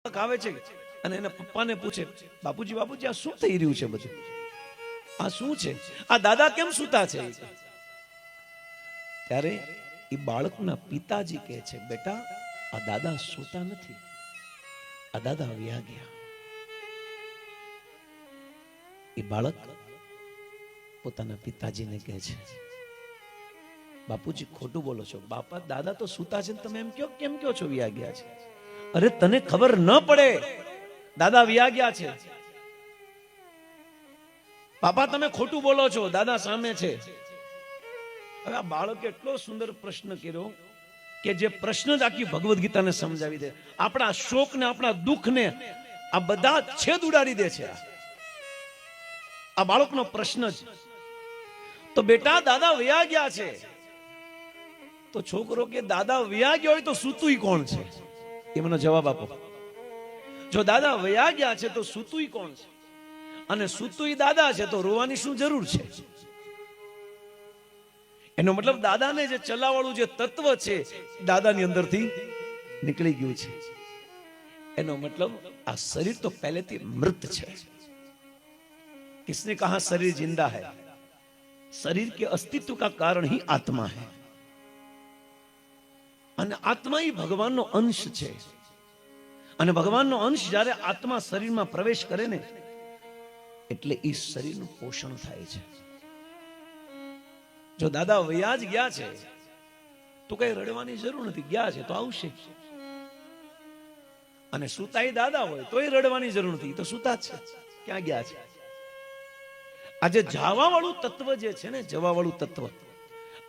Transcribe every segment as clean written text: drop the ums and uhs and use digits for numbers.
આવે છે અને એના પપ્પાને પૂછે, બાપુજી બાપુજી આ શું થઈ રહ્યું છે બધું, આ શું છે, આ દાદા કેમ સૂતા છે? ત્યારે એ બાળકના પિતાજી કહે છે, બેટા આ દાદા સૂતા નથી, આ દાદા વ્યા ગયા. એ બાળક પોતાના પિતાજીને કહે છે, બાપુજી ખોટું બોલો છો, બાપા દાદા તો સૂતા છે, તમે એમ કયો કેમ કયો છો વ્યા ગયા છે? અરે તને ખબર ન પડે, દાદા વ્યા ગયા છે. બાપા તમે ખોટું બોલો છો, દાદા સામે છે. હવે આ બાળકે એટલો સુંદર પ્રશ્ન કર્યો કે જે પ્રશ્ન જ આખી ભગવદ્ ગીતાને સમજાવી દે, આપણા શોક ને આપણા દુઃખ ને આ બધા છેદ ઉડાડી દે છે આ બાળકનો પ્રશ્ન જ. તો બેટા દાદા વ્યા ગયા છે. તો છોકરો કે દાદા વ્યા ગયા હોય તો સૂતું કોણ છે? એમનો જવાબ આપો. જો દાદા વયા ગયા છે તો સૂતું કોણ છે? અને સૂતું દાદા છે તો રોવાની શું જરૂર છે? એનો મતલબ દાદાને જે ચલાવવાળું જે તત્વ છે દાદાની અંદરથી નીકળી ગયું છે. એનો મતલબ આ શરીર તો પહેલેથી મૃત છે. किसने कहा शरीर जिंदा है? शरीर के अस्तित्व का कारण ही आत्मा है. અને આત્મા એ ભગવાનનો અંશ છે. અને ભગવાનનો અંશ જ્યારે આત્મા શરીરમાં પ્રવેશ કરે ને એટલે એ શરીરનું પોષણ થાય છે. જો દાદા વયા જ ગયા છે તો કઈ રડવાની જરૂર નથી, ગયા છે તો આવશે. અને સુતાઈ દાદા હોય તોય રડવાની જરૂર નથી, તો સુતા જ છે, ક્યાં ગયા છે? આજે જવા વાળું તત્વ જે છે ને, જવા વાળું તત્વ,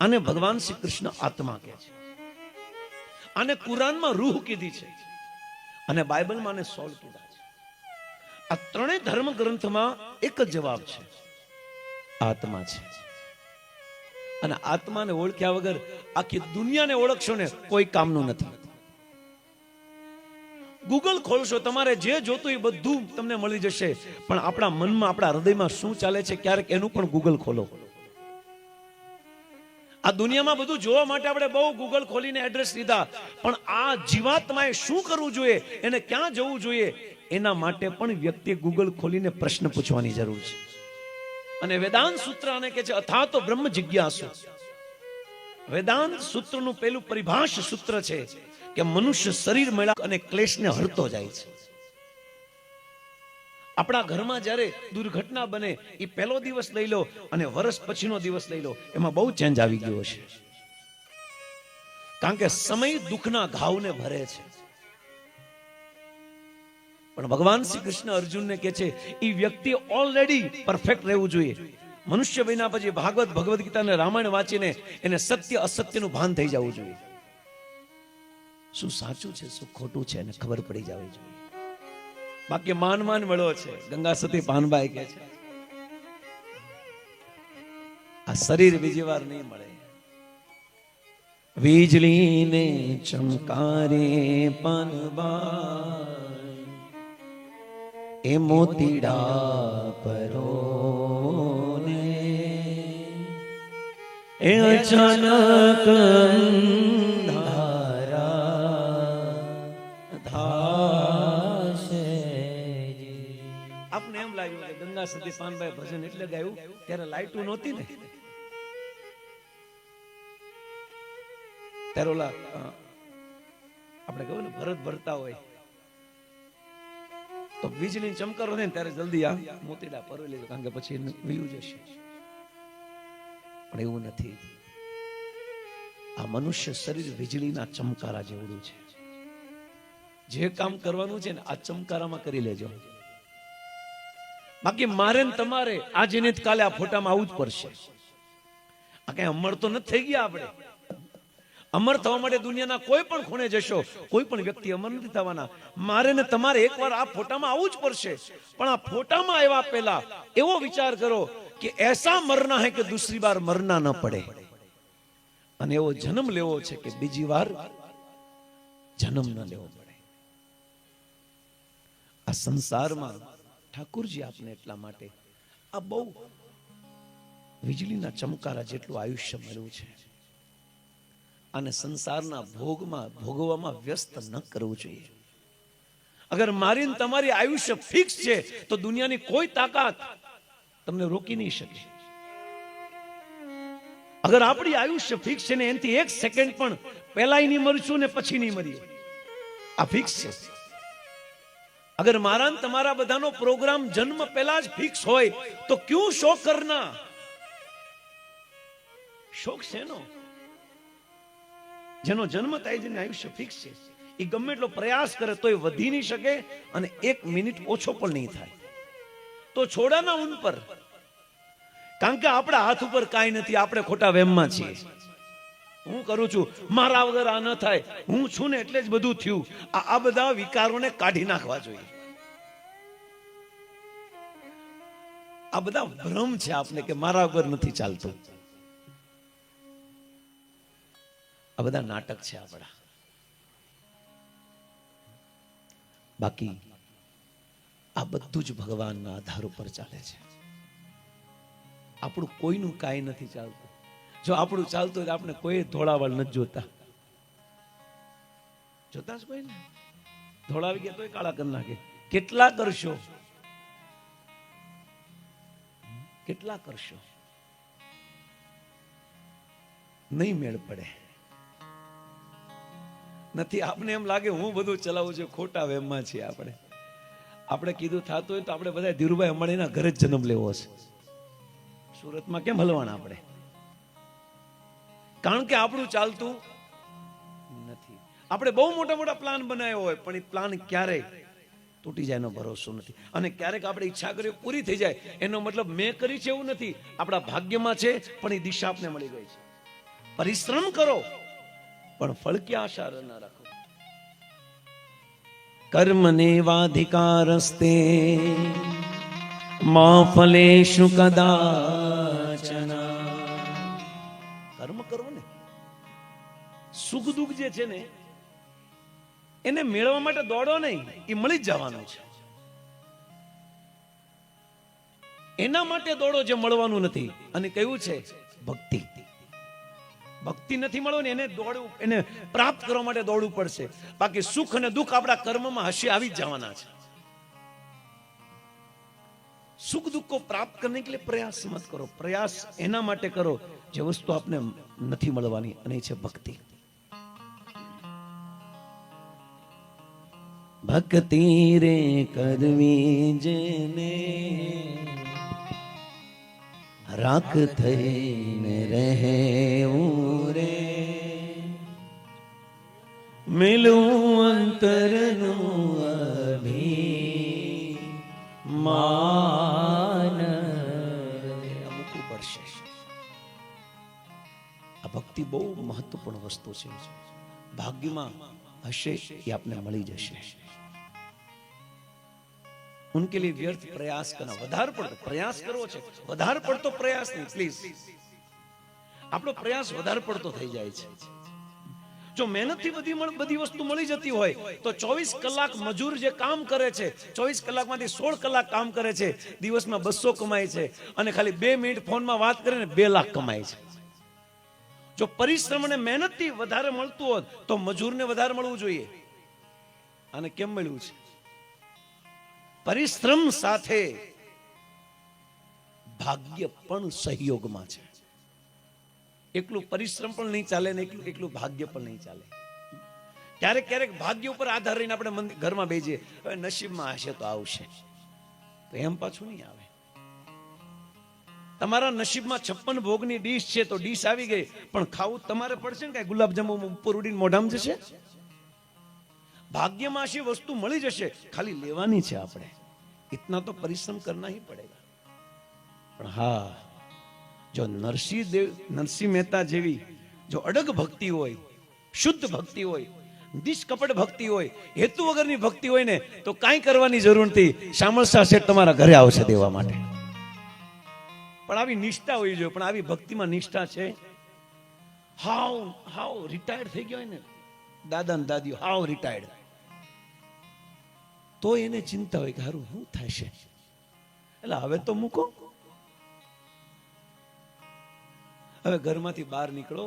અને ભગવાન શ્રી કૃષ્ણ આત્મા કહે છે. આને કુરાનમાં રૂહ કીધી છે અને બાઇબલમાં આને સોલ કીધા છે. આ ત્રણેય ધર્મ ગ્રંથમાં એક જ જવાબ છે, આત્મા છે. અને આત્માને ઓળખ્યા વગર આખી દુનિયાને ઓળખશો ને કોઈ કામનું નથી. ગૂગલ ખોલશો, તમારે જે જોતું એ બધું તમને મળી જશે, પણ આપણા મનમાં આપણા હૃદયમાં શું ચાલે છે ક્યારેક એનું પણ ગૂગલ ખોલો. આ દુનિયામાં બધું જોવા માટે આપણે બહુ ગૂગલ ખોલીને એડ્રેસ લીધા, પણ આ જીવાત્માએ શું કરવું જોઈએ, એને ક્યાં જવું જોઈએ, એના માટે પણ વ્યક્તિએ ગૂગલ ખોલીને પ્રશ્ન પૂછવાની જરૂર છે. અને વેદાંત સૂત્ર આને કહે છે અથા તો બ્રહ્મ જિજ્ઞાસુ. વેદાંત સૂત્રનું પેલું પરિભાષ સૂત્ર છે કે મનુષ્ય શરીર મળ્યા અને ક્લેશને હરતો જાય છે. આપણા ઘરમાં જ્યારે દુર્ઘટના બને એ પહેલો દિવસ લઈ લો અને વર્ષ પછીનો દિવસ લઈ લો, એમાં બહુ ચેન્જ આવી ગયો છે. કારણ કે સમય દુઃખના ઘાવને ભરે છે. પણ ભગવાન શ્રી કૃષ્ણ અર્જુનને કહે છે એ વ્યક્તિ ઓલરેડી પરફેક્ટ રહેવું જોઈએ. મનુષ્ય બન્યા પછી ભાગવત ભગવદ્ ગીતા અને રામાયણ વાંચીને એને સત્ય અસત્યનું ભાન થઈ જવું જોઈએ. શું સાચું છે શું ખોટું છે એને ખબર પડી જવી જોઈએ. બાકી માન મળો છે. ગંગા સતી પાનબાઈ કહે છે આ શરીર બીજી વાર નહીં મળે. વીજળીને ચમકારે પાનબાઈ એ મોતીડા પરોને એ અચાનક આપને એમ લાગ્યું કે ગંગા સતી પાનબાઈ ભજન એટલે ગાયું ત્યારે લાઈટો નહોતી ને, ત્યારે ઓલા આપણે કહ્યું ને ભરત ભરતા હોય તો વીજળી ચમકારો ને ત્યારે જલ્દી આ મોતીડા પરોઈ લેજો, કારણ કે પછી વયું જશે. પણ એવું નથી. આ મનુષ્ય શરીર વીજળીના ચમકારા જેવડું છે. જે કામ કરવાનું છે ને આ ચમકારામાં કરી લેજો. બાકી મારે ને તમારે આજે ને કાલે આ ફોટામાં આવવું જ પડશે. આ કઈ અમર તો નથી થઈ ગયા. આપણે અમર થવા માટે દુનિયાના કોઈ પણ ખૂણે જશો, કોઈ પણ વ્યક્તિ અમર નથી થવાના. મારે ને તમારે એકવાર આ ફોટામાં આવવું જ પડશે. પણ આ ફોટામાં આવ્યા પહેલા એવો વિચાર કરો કે એસા મરના હે કે દૂસરી બાર મરના ન પડે. અને એવો જન્મ લેવો છે કે બીજી વાર જન્મ ન લેવો પડે. આ સંસારમાં ઠાકુરજી આપને એટલા માટે આ બહુ વીજળીના ચમકારા જેટલું આયુષ્ય મળ્યું છે. અને સંસારના ભોગવામાં વ્યસ્ત ન કરવું જોઈએ. અગર મારીને તમારી આયુષ્ય ફિક્સ છે તો દુનિયાની કોઈ તાકાત તમને રોકી નહીં શકે. અગર આપણી આયુષ્ય ફિક્સ છે ને એનાથી 1 સેકન્ડ પણ પહેલા નહીં મરશું ને પછી નહીં મરીએ, આ ફિક્સ છે. અગર મારા ને તમારા બધાનો પ્રોગ્રામ જન્મ પહેલા જ ફિક્સ હોય તો ક્યું શોક કરના? શોક છે નો જેનો જન્મ થાય છે ને આયુષ્ય ફિક્સ છે, એ ગમે એટલો પ્રયાસ કરે તોય વધી નહીં શકે અને 1 મિનિટ ઓછો પણ નહીં થાય. તો છોડાના ઉન પર, કારણ કે આપણા હાથ ઉપર કાંઈ નથી, આપણે ખોટા વેમમાં છીએ. હું કરું છું, મારા વગર આ ન થાય, હું છું ને એટલે જ બધું થયું. આ બધા વિકારોને કાઢી નાખવા જોઈએ. આ બધા ભ્રમ છે આપને કે મારા વગર નથી ચાલતું. આ બધા નાટક છે આપણા. બાકી આ બધું જ ભગવાનના આધાર ઉપર ચાલે છે. આપણું કોઈનું કાંઈ નથી ચાલતું. જો આપણું ચાલતું હોય તો આપણે કોઈ ધોળાવાળ નથી જોતા. જોતા જ કોઈ ને ધોળાવી ગયા તોય કાળા કરી નાખે. કેટલા કરશો, કેટલા કરશો, નહીં મેળ પડે. નથી આપને એમ લાગે હું બધું ચલાવું છું, ખોટા વેમમાં છીએ આપણે. આપણે કીધું થતું હોય તો આપણે બધા ધીરુભાઈ અંબાણીના ઘરે જ જન્મ લેવો છે. સુરતમાં કેમ હલવાના આપણે? કારણ કે આપણું ચાલતું નથી. આપણે બહુ મોટા મોટા પ્લાન બનાવ્યો હોય પણ એ પ્લાન ક્યારેય તૂટી જાય એનો ભરોસો નથી. અને ક્યારેક આપણે ઈચ્છા કરી પૂરી થઈ જાય એનો મતલબ મેં કરી છે એવું નથી, આપણા ભાગ્યમાં છે પણ એ દિશા આપને મળી ગઈ છે. પરિશ્રમ કરો પણ ફળ की આશા ન રાખો. કર્મનેવાધિકારસ્તે મા ફલેષુ કદાચન. કર્મ કરવો ને, સુખ દુઃખ જે છે ને એને મેળવવા માટે દોડો નહીં, એ મળી જ જવાનું છે. એના માટે દોડો જે મળવાનું નથી. અને કયું છે? ભક્તિ. ભક્તિ નથી મળવાની, એને દોડવું, એને પ્રાપ્ત કરવા માટે દોડવું પડશે. બાકી સુખ અને દુઃખ આપણા કર્મમાં હશે આવી જ જવાના છે. સુખ દુઃખ को प्राप्त करने के लिए प्रयास मत करो. प्रयास એના માટે કરો જે વસ્તુ આપને નથી મળવાની, અને એ છે ભક્તિ. ભક્તિ રે કરવી જેને રાખ થઈને રહે રે, મિલું અંતરનું અભિમાન. મૂકવું પડશે. આ ભક્તિ બહુ મહત્વપૂર્ણ વસ્તુ છે. ભાગ્યમાં હશે એ આપને મળી જશે. उनके लिए व्यर्थ प्रयास करना, વધારે પડતો પ્રયાસ કરવો છે, વધારે પડતો પ્રયાસ નહીં પ્લીઝ. આપણો પ્રયાસ વધારે પડતો થઈ જાય છે. જો મહેનતથી બધી વસ્તુ મળી જતી હોય તો 24 કલાક મજૂર જે કામ કરે છે, 24 કલાકમાંથી 16 કલાક કામ કરે છે, દિવસમાં 200 કમાય છે, અને ખાલી 2 મિનિટ ફોનમાં વાત કરે ને 2 લાખ કમાય છે. જો પરિશ્રમ અને મહેનતથી વધારે મળતું હોત તો મજૂરને વધારે મળવું જોઈએ. અને કેમ મળ્યું છે? પરિશ્રમ સાથે ભાગ્ય પણ સહયોગમાં છે. એકલું પરિશ્રમ પણ નહીં ચાલે ને એકલું ભાગ્ય પણ નહીં ચાલે. ક્યારેક ક્યારેક ભાગ્ય ઉપર આધાર રહીને આપણે ઘરમાં બેસીએ, હવે નસીબમાં હશે તો આવશે, તો એમ પાછું નહીં આવે. તમારા નસીબમાં 56 ભોગની ડીશ છે તો ડીશ આવી ગઈ, પણ ખાવું તમારે પડશે ને. કઈ ગુલાબજાંબુ ઉપર ઉડીને મોઢામાં જશે? ભાગ્યમાં અशी વસ્તુ મળી જશે, ખાલી લેવાની છે આપણે. इतना तो परिश्रम करना ही पड़ेगा. પણ હા, જો નરસિંહ મહેતા જેવી જો અડગ ભક્તિ હોય, શુદ્ધ ભક્તિ હોય, નિષ્કપટ ભક્તિ હોય, હેતુ વગરની ભક્તિ હોય ને તો કાંઈ કરવાની જરૂર નથી. શામળશા શેઠ તમારા ઘરે આવશે દેવા માટે. પણ આવી નિષ્ઠા હોવી જોઈએ. પણ આવી ભક્તિમાં નિષ્ઠા છે? હાવ રિટાયર્ડ થઈ ગયો હોય ને દાદા ને દાદીઓ, હાવ રિટાયર્ડ, તો એને ચિંતા હોય કે હારું શું થશે, એટલે હવે તો મૂકો. હવે ઘરમાંથી બહાર નીકળો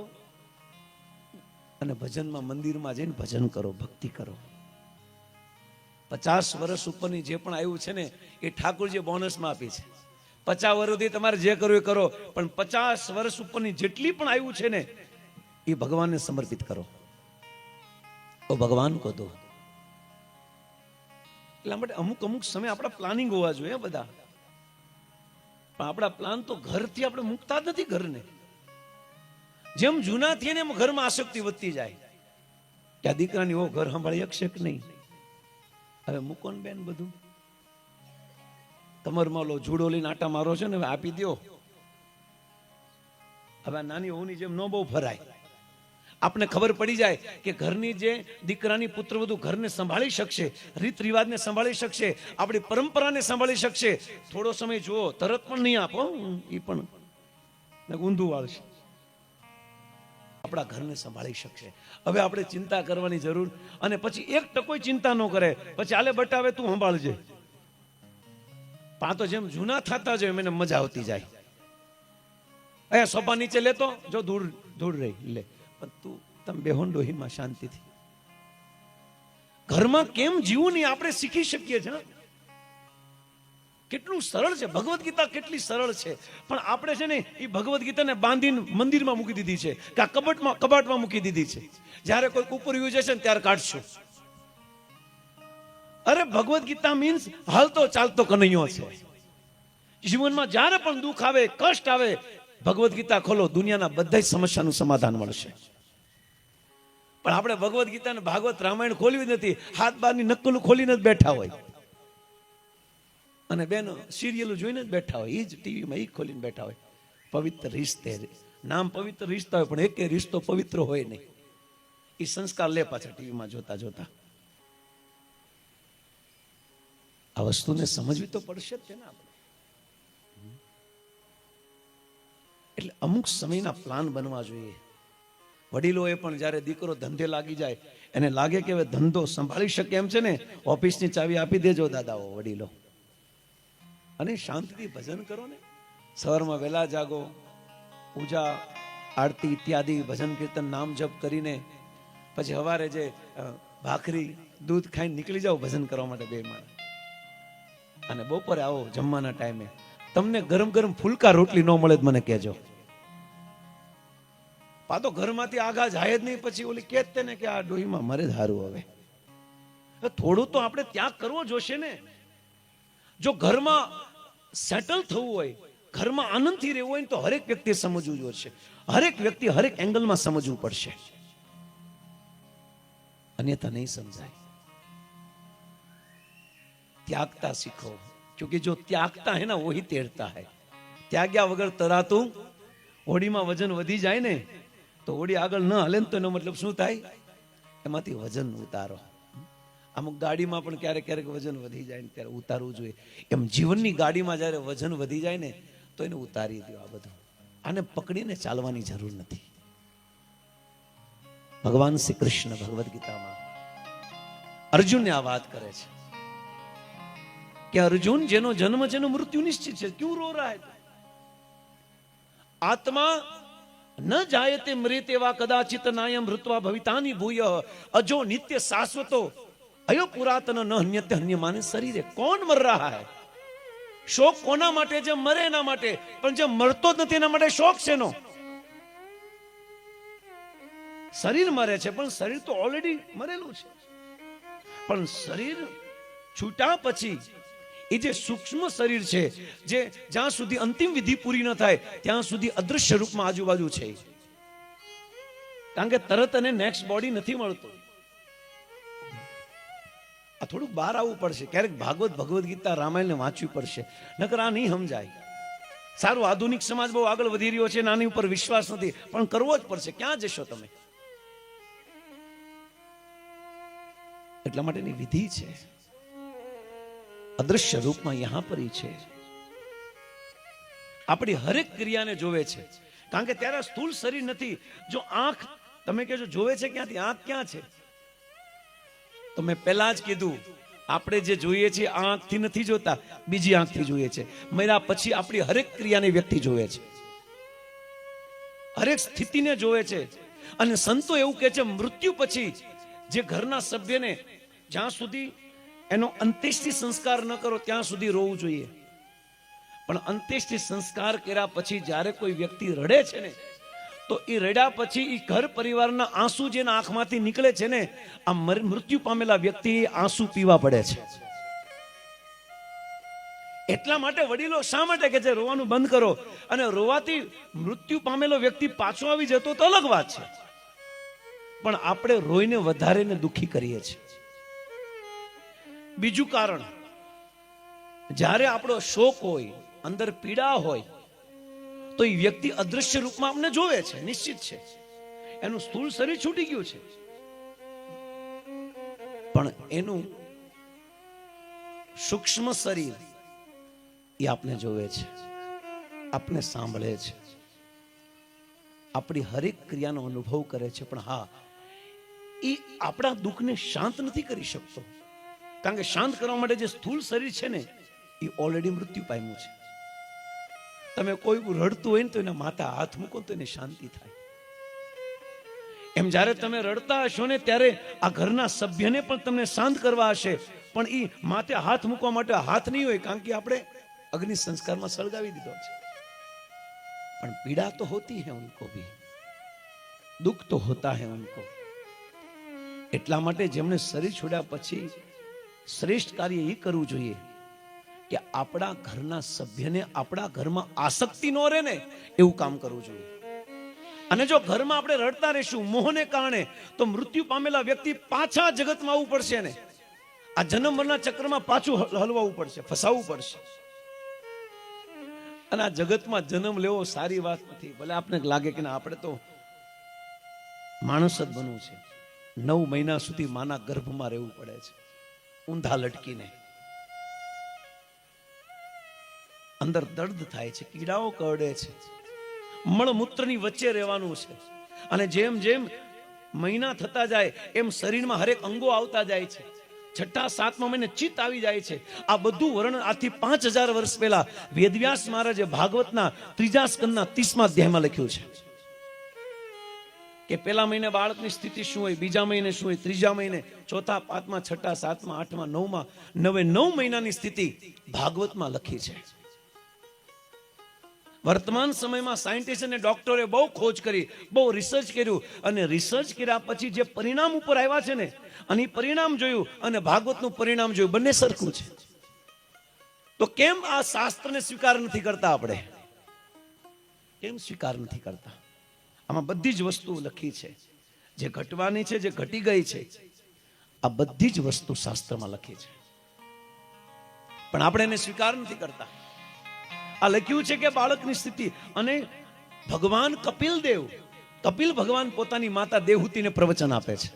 અને ભજનમાં મંદિરમાં જઈને ભજન કરો, ભક્તિ કરો. 50 વર્ષ ઉપરની જે પણ આવ્યું છે ને એ ઠાકોરજી બોનસમાં આપી છે. 50 વર્ષથી તમારે જે કરવું એ કરો, પણ 50 વર્ષ ઉપરની જેટલી પણ આવ્યું છે ને એ ભગવાનને સમર્પિત કરો. ઓ ભગવાન કો દો. એટલા માટે અમુક સમય આપણા પ્લાનિંગ હોવા જોઈએ બધા, પણ આપણા પ્લાન તો ઘરથી આપણે મૂકતા જ નથી. ઘરને જેમ જૂના થઈએ ને એમ ઘરમાં આસક્તિ વધતી જાય કે આ દીકરાની ઓ ઘર સંભાળી શકશે કે નહીં. હવે મૂકો ને બેન બધું. કમરમાં લો જુડો લઈને આટા મારો છે ને, હવે આપી દો. હવે નાની હોની જેમ ન બહુ ફરાય. આપને ખબર પડી જાય કે ઘરની જે દીકરાની પુત્રવધુ ઘરને સંભાળી શકશે, રીત રિવાજને સંભાળી શકશે, આપણી પરંપરાને સંભાળી શકશે. થોડો સમય જુઓ, તરત પણ નહીં આપો, એ પણ ઊંધું વાળશે. આપણા ઘરને સંભાળી શકશે. હવે આપણે ચિંતા કરવાની જરૂર, અને પછી એક ટકો ચિંતા ન કરે, પછી આલે બટાવે તું સંભાળજે. પા તો જેમ જૂના થતા જાય મને મજા આવતી જાય. અહીંયા સોફા નીચે લેતો જો ધૂળ રહી લે, પણ તું તમે બેહોન ડોહીમાં શાંતિથી. ઘરમાં કેમ જીવવું નહીં આપણે શીખી શકીએ છીએ. કેટલું સરળ છે ભગવદ્ ગીતા, કેટલી સરળ છે. પણ આપણે છે ને એ ભગવદ્ ગીતાને બાંધીને મંદિરમાં મૂકી દીધી છે, કે આ કબાટમાં મૂકી દીધી છે. જ્યારે કોઈ ઉપર યુઝ છે ને ત્યારે કાઢશું. અરે ભગવદ્ ગીતા મીન્સ હાલતો ચાલતો કનૈયો છે. જીવનમાં જ્યારે પણ દુઃખ આવે, કષ્ટ આવે, ભગવદ્ ગીતા ખોલો, દુનિયાના બધા જ સમસ્યાનું સમાધાન મળશે. પણ આપણે ભગવદ્ ગીતા ને ભાગવત રામાયણ ખોલવી નથી, હાથ બારની નકલ ખોલીને જ બેઠા હોય, અને બેનો સિરિયલો જોઈને જ બેઠા હોય, એ જ ટીવીમાં એ ખોલીને બેઠા હોય. પવિત્ર રિશ્તે, નામ પવિત્ર રિશ્તા હોય, પણ એક રિશ્તો પવિત્ર હોય નહીં. એ સંસ્કાર લે પાછા ટીવીમાં જોતા જોતા. આ વસ્તુને સમજવી તો પડશે જ ને આપણે. એટલે અમુક સમયના પ્લાન બનવા જોઈએ. વડીલોએ પણ જ્યારે દીકરો ધંધે લાગી જાય, એને લાગે કે હવે ધંધો સંભાળી શકે એમ છે ને, ઓફિસની ચાવી આપી દેજો દાદાઓ વડીલો, અને શાંતિથી ભજન કરો ને. સવારમાં વહેલા જાગો, પૂજા આરતી ઇત્યાદિ ભજન કીર્તન નામ જપ કરીને પછી સવારે જે ભાખરી દૂધ ખાઈને નીકળી જાઓ ભજન કરવા માટે 2 માણસ. અને બપોરે આવો જમવાના ટાઈમે, તમને ગરમ ગરમ ફૂલકા રોટલી ન મળે મને કહેજો. પા તો ઘરમાંથી આગા જાય જ નહીં, પછી ઓલી કહેતે ને કે આ ડોહીમાં મરે ધારું. હવે થોડું તો આપણે ત્યાગ કરવો જોશે ને. જો ઘરમાં સેટલ થવું હોય, ઘરમાં આનંદથી રહેવું હોય તો હરેક વ્યક્તિએ સમજવું જોશે. હરેક વ્યક્તિ હરેક એંગલમાં સમજવું પડશે, અન્યથા નહીં સમજાય. त्यागता सीखो, क्योंकि जो त्यागता है ना वही तैरता है. त्याग्या वगर तराતું હોડીમાં વજન વધી જાય ને તો હોડી આગળ ન હાલે ને તો એનો મતલબ શું થાય? એમાંથી વજન ઉતારો. અમુક ગાડીમાં પણ ક્યારેક ક્યારેક વજન વધી જાય ને ત્યારે ઉતારવું જોઈએ. એમ જીવનની ગાડીમાં જ્યારે વજન વધી જાય ને તો એને ઉતારી દો. આ બધું આને પકડીને ચાલવાની જરૂર નથી. ભગવાન શ્રી કૃષ્ણ ભગવદ ગીતામાં અર્જુનને આ વાત કરે છે कि अर्जुन जेनो जन्म जेनो मृत्यु निश्चित है, क्यों रो रहा है? आत्मा न जायते मृते वा कदाचित नायम ऋत्वा भवितानि भूय अजो नित्य शाश्वतो अयो पुरातन न हन्यते हन्यमाने शरीरे. कौन मर रहा है? शोक कोना माटे? जे मरे एना माटे, पण जे मरतो ज नथी एना माटे शोक छेनो. शरीर मरे छे पण शरीर तो ऑलरेडी मरेલું છે. પણ શરીર છૂટા પછી એ જે સૂક્ષ્મ શરીર છે, જે જ્યાં સુધી અંતિમ વિધિ પૂરી ન થાય ત્યાં સુધી અદૃશ્ય રૂપમાં આજુબાજુ છે. કારણ કે તરત અને નેક્સ્ટ બોડી નથી મળતો. આ થોડુંક બહાર આવવું પડશે. ક્યારેક ભાગવત ભગવદ ગીતા રામાયણને વાંચવી પડશે, નકર આ નહીં સમજાય. સારું, આધુનિક સમાજ બહુ આગળ વધી રહ્યો છે, નાની ઉપર વિશ્વાસ નથી, પણ કરવો જ પડશે. ક્યાં જશો તમે? એટલા માટેની વિધિ છે, અદૃશ્ય રૂપમાં યહાં પર છે. આપણી હરેક ક્રિયાને જોવે છે, કારણ કે ત્યારે સ્થૂળ શરીર નથી. જો આંખ તમે કહેજો જોવે છે ક્યાંથી? આંખ ક્યાં છે? તો મેં પહેલા જ કીધું, આપણે જે જોઈએ છીએ આંખથી નથી જોતા, બીજી આંખથી જોઈએ છે. મર્યા પછી આપણી હરેક ક્રિયાને વ્યક્તિ જોવે છે, હરેક સ્થિતિને જોવે છે. અને સંતો એવું કહે છે, મૃત્યુ પછી જે ઘરના સભ્યને જ્યાં સુધી એનો અંત્યેષ્ટિ સંસ્કાર ન કરો ત્યાં સુધી રોવું જોઈએ, પણ અંત્યેષ્ટિ સંસ્કાર કર્યા પછી જ્યારે કોઈ વ્યક્તિ રડે છે ને, તો એ રડ્યા પછી એ ઘર પરિવારના આંસુ જેના આંખમાંથી નીકળે છે ને, આ મૃત્યુ પામેલા વ્યક્તિ આંસુ પીવા પડે છે. એટલા માટે વડીલો શા માટે કે છે રોવાનું બંધ કરો, અને રોવાથી મૃત્યુ પામેલો વ્યક્તિ પાછો આવી જતો તો અલગ વાત છે, પણ આપણે રોઈને વધારે ને દુખી કરીએ છીએ. બીજું કારણ, જ્યારે આપણો શોક હોય, અંદર પીડા હોય, તો એ વ્યક્તિ અદૃશ્ય રૂપમાં આપણે જોવે છે, નિશ્ચિત છે, એનું સ્થૂળ શરીર છૂટી ગયું છે, પણ એનું સૂક્ષ્મ શરીર એ આપણે જોવે છે, આપણે સાંભળે છે, આપણી હરેક ક્રિયાનો અનુભવ કરે છે, પણ હા, એ આપણા દુઃખને શાંત નથી કરી શકતો, કારણ કે શાંત કરવા માટે જે સ્થૂળ શરીર છે ને, એ ઓલરેડી મૃત્યુ પામ્યું છે. તમે કોઈ રડતું હોય ને તો એના માથે હાથ મૂકો તો એને શાંતિ થાય. એમ જ્યારે તમે રડતા હશો ને ત્યારે આ ઘરના સભ્યને પણ તમને શાંત કરવા હશે, પણ એ માથે હાથ મૂકવા માટે હાથ નહીં હોય, કારણ કે આપણે અગ્નિ સંસ્કારમાં સળગાવી દીધો છે. પણ પીડા તો હોતી है उनको भी, दुख तो होता है उनको. એટલા માટે જેમણે શરીર છોડ્યા પછી શ્રેષ્ઠ કાર્ય એ કરવું જોઈએ કે આપણા ઘરના સભ્યને આપણા ઘરમાં આસક્તિ ન રહે ને એવું કામ કરવું જોઈએ. અને જો ઘરમાં આપણે રડતા રહીશું મોહને કારણે, તો મૃત્યુ પામેલા વ્યક્તિ પાછા જગતમાં આવવું પડશે ને, આ જન્મ મરણના ચક્રમાં પાછું હલવાવું પડશે, ફસાવવું પડશે. અને આ જગતમાં જન્મ લેવો સારી વાત નથી. ભલે આપને લાગે કે આપણે તો માણસ જ બનવું છે, 9 મહિના સુધી માના ગર્ભમાં રહેવું પડે છે, ઊંધા લટકીને. અંદર દર્દ થાય છે, કીડાઓ કરડે છે, મળમૂત્રની વચ્ચે રહેવાનું છે. અને જેમ જેમ મહિના થતા જાય એમ શરીરમાં હરેક અંગો આવતા જાય છે. 6, 7મા મહિને ચિત્ત આવી જાય છે. આ બધું વર્ણન આજથી 5000 વર્ષ પહેલા વેદવ્યાસ મહારાજે ભાગવતના 3જા સ્કંદના 30મા અધ્યાયમાં લખ્યું છે કે પહેલા મહિને બાળકની સ્થિતિ શું હોય, બીજા મહિને શું હોય, 3જા મહિને, 4થા, 5મા, 6ઠા, 7મા, 8મા, 9મા, 9 મહિનાની સ્થિતિ ભાગવતમાં લખી છે. વર્તમાન સમયમાં સાયન્ટિસ્ટ અને ડોક્ટરે બહુ ખોજ કરી, બહુ રિસર્ચ કર્યું, અને રિસર્ચ કર્યા પછી જે પરિણામ ઉપર આવ્યા છે ને, અને એ પરિણામ જોયું અને ભાગવતનું પરિણામ જોયું, બંને સરખું છે. તો કેમ આ શાસ્ત્રને સ્વીકાર નથી કરતા આપણે? કેમ સ્વીકાર નથી કરતા? આમાં બધી જ વસ્તુ લખી છે, જે ઘટવાની છે, જે ઘટી ગઈ છે, આ બધી જ વસ્તુ શાસ્ત્રમાં લખી છે, પણ આપણે એને સ્વીકાર નથી કરતા. આ લખ્યું છે કે બાળકની સ્થિતિ, અને ભગવાન કપિલ ભગવાન પોતાની માતા દેવહૂતિને પ્રવચન આપે છે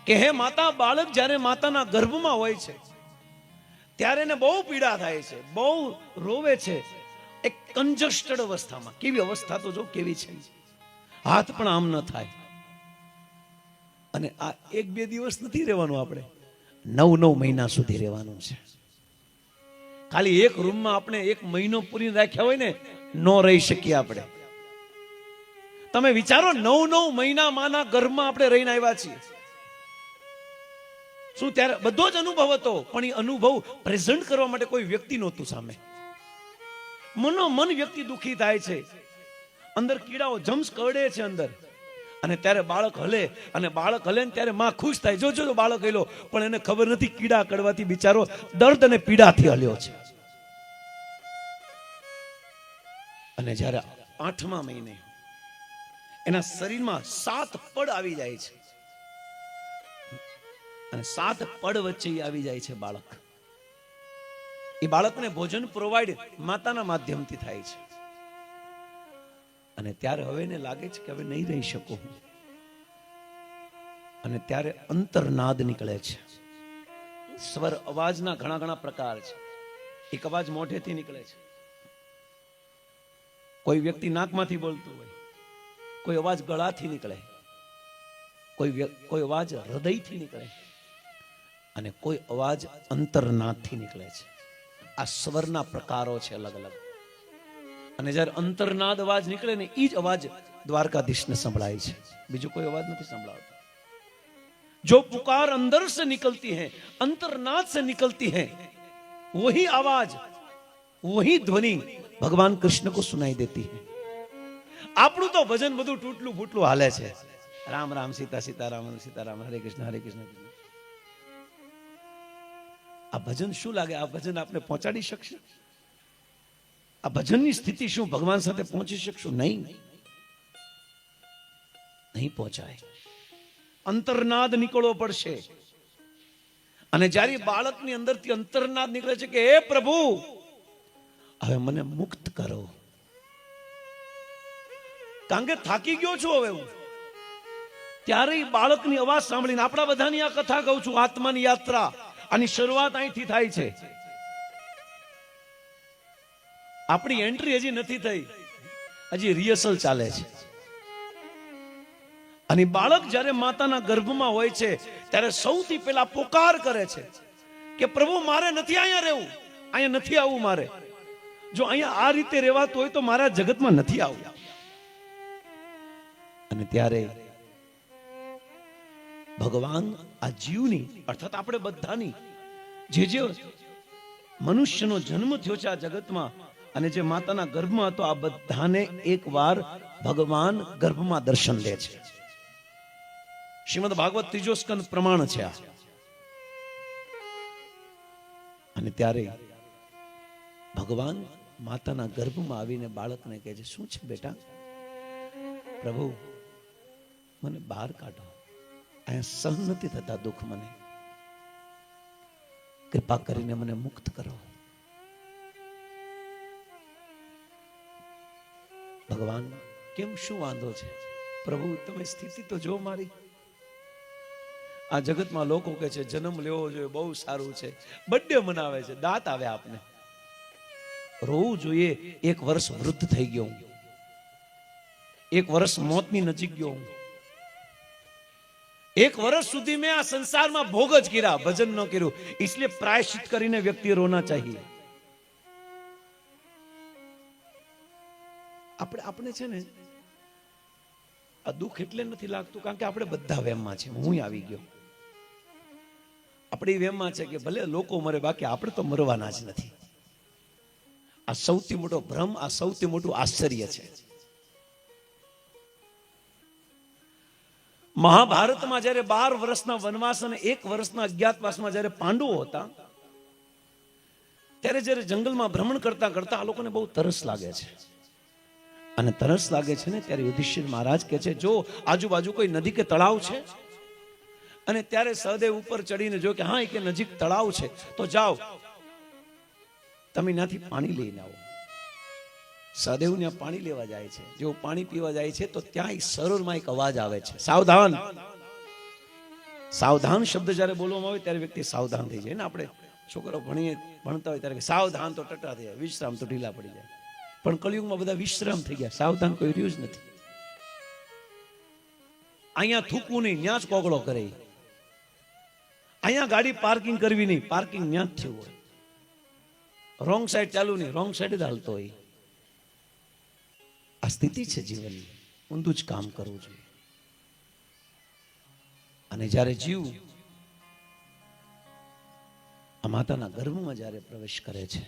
કે હે માતા, બાળક જ્યારે માતાના ગર્ભમાં હોય છે ત્યારે એને બહુ પીડા થાય છે, બહુ રોવે છે, એક કંજસ્ટેડ અવસ્થામાં. કેવી અવસ્થા તો જો કેવી છે, હાથ પણ આમ ન થાય. અને આ 1-2 દિવસ નથી રહેવાનું, આપણે 9 મહિના સુધી રહેવાનું છે. ખાલી એક રૂમમાં આપણે 1 મહિનો પૂરી રાખ્યા હોય ને, ન રહી શકીએ આપણે. તમે વિચારો, 9 મહિના માના ગર્ભમાં આપણે રહીને આવ્યા છીએ. શું ત્યારે બધો જ અનુભવ હતો, પણ એ અનુભવ પ્રેઝન્ટ કરવા માટે કોઈ વ્યક્તિ નહોતું સામે. મનોમન વ્યક્તિ દુખી થાય છે, અંદર કીડાઓ જમ્સ કરડે છે અંદર. અને ત્યારે બાળક હલે, અને બાળક હલે ને ત્યારે માં ખુશ થાય, જો બાળક હલ્યો, પણ એને ખબર નથી કીડા કડવાથી બિચારો દર્દ અને પીડાથી હલ્યો છે. અને જ્યારે 8મા મહિને એના શરીરમાં 7 પડ આવી જાય છે, અને 7 પડ વચ્ચે આવી જાય છે બાળક. એ બાળકને ભોજન પ્રોવાઈડ માતાના માધ્યમથી થાય છે. અને ત્યારે હવે એને લાગે છે કે હવે નહીં રહી શકું. અને ત્યારે અંતરનાદ નીકળે છે. સ્વર અવાજના ઘણા પ્રકાર છે. એક અવાજ મોઢેથી નીકળે છે, કોઈ વ્યક્તિ નાકમાંથી બોલતું હોય, કોઈ અવાજ ગળાથી નીકળે, કોઈ અવાજ હૃદયથી નીકળે, અને કોઈ અવાજ અંતરનાદથી નીકળે છે. આ સ્વરના પ્રકારો છે અલગ અલગ. અને જ્યારે અંતરનાદ અવાજ નીકળે ને, એ જ અવાજ દ્વારકાધીશને સંભળાય છે, બીજો કોઈ અવાજ નથી સંભળાવતો. जो पुकार अंदर से निकलती है, अंतर्नाद से निकलती है, वही आवाज, वही ध्वनि भगवान कृष्ण को सुनाई देती है. આપણું તો ભજન બધું તૂટલું ફૂટલું હાલે છે. રામ રામ સીતા સીતારામ સીતારામ હરે કૃષ્ણ હરે કૃષ્ણ. આ ભજન શું લાગે? આ ભજન આપણે પહોંચાડી શકશે? આ ભજનની સ્થિતિ શું ભગવાન સાથે પહોંચી શકશું? નહીં, નહીં પહોંચાય. અંતરનાદ નીકળવો પડશે. અને જ્યારે બાળકની અંદરથી અંતરનાદ નીકળે છે કે હે પ્રભુ, હવે મને મુક્ત કરો, કારણ કે થાકી ગયો છું હવે હું, ત્યારે બાળકની અવાજ સાંભળીને, આપણા બધાની આ કથા કહું છું, આત્માની યાત્રા આની શરૂઆત અહીંથી થાય છે. આપણી એન્ટ્રી હજી નથી થઈ, હજી રિહર્સલ ચાલે છે. અને બાળક જ્યારે માતાના ગર્ભમાં હોય છે ત્યારે સૌથી પહેલા પોકાર કરે છે કે પ્રભુ મારે નથી અહીંયા રહેવું, અહીંયા નથી આવવું મારે. જો અહીંયા આ રીતે રહેવાતું હોય તો મારા જગતમાં નથી આવવું. અને ત્યારે ભગવાન આ જીવની અર્થાત આપણે બધાની જે મનુષ્યનો જન્મ થયો છે આ જગતમાં અને જે માતાના ગર્ભમાં હતો, આ બધાને એકવાર ભગવાન ગર્ભમાં દર્શન દે છે. શ્રીમદ ભાગવત ત્રીજો સ્કંદ પ્રમાણ છે આ. અને ત્યારે ભગવાન માતાના ગર્ભમાં આવીને બાળકને કહે છે, શું છે બેટા? પ્રભુ મને બહાર કાઢો, અહીંયા સહન નથી થતા દુઃખ મને, કૃપા કરીને મને મુક્ત કરો. ભગવાન કેમ, શું વાંધો છે? પ્રભુ તમે સ્થિતિ તો જો મારી. આ જગતમાં લોકો કહે છે જન્મ લેવો જોઈએ, બહુ સારું છે, બર્થડે મનાવે છે, દાંત આવે આપને, રોવું જોઈએ. 1 વર્ષ વૃદ્ધ થઈ ગયો હું, 1 વર્ષ મોતની નજીક ગયો હું, 1 વર્ષ સુધી મેં આ સંસારમાં ભોગ જ કર્યા, ભજન ન કર્યું, इसलिए प्रायश्चित કરીને વ્યક્તિ રોના चाहिए. આપણે છે ને આ દુઃખ એટલે નથી લાગતું કારણ કે આપણે બધા વેમમાં છે. હું આવી ગયો, આપણે વેમમાં છે કે ભલે લોકો મરે, બાકી આપણે તો મરવાના જ નથી. આ સૌથી મોટો ભ્રમ, આ સૌથી મોટું આશ્ચર્ય છે. મહાભારતમાં જયારે 12 વર્ષના વનવાસ અને 1 વર્ષના અજ્ઞાતવાસમાં જયારે પાંડવો હતા, ત્યારે જયારે જંગલમાં ભ્રમણ કરતા કરતા આ લોકોને બહુ તરસ લાગે છે. અને તરસ લાગે છે ને ત્યારે યુધિષ્ઠિર મહારાજ કહે છે, જો આજુબાજુ કોઈ નદી કે તળાવ છે. અને ત્યારે સહદેવ ઉપર ચડીને જો કે હા, કે નજીક તળાવ છે, તો જાઓ તમે ત્યાંથી પાણી લઈને આવો. સહદેવ ત્યાં પાણી લેવા જાય છે. જેવું પાણી પીવા જાય છે તો ત્યાં એક સરોવરમાં એક અવાજ આવે છે, સાવધાન. સાવધાન શબ્દ જ્યારે બોલવામાં આવે ત્યારે વ્યક્તિ સાવધાન થઈ જાય ને. આપણે છોકરો ભણતા હોય ત્યારે સાવધાન તો ટટા થઈ જાય, વિશ્રામ તો ઢીલા પડી જાય. પણ કળિયુગમાં બધા વિશ્રામ થઈ ગયા, સાવધાન કોઈ રહ્યું જ નથી. અહીંયા થૂકવું નહીં, ત્યાં જ કોગળો કરે. અહીંયા ગાડી પાર્કિંગ કરવી નહીં, પાર્કિંગ ત્યાં જ થયું હોય. રોંગ સાઈડ ચાલુ નહીં, રોંગ સાઈડ જ હાલતો હોય. આ સ્થિતિ છે જીવનની, ઊંધું જ કામ કરવું જોઈએ. અને જ્યારે જીવ આ માતાના ગર્ભમાં જ્યારે પ્રવેશ કરે છે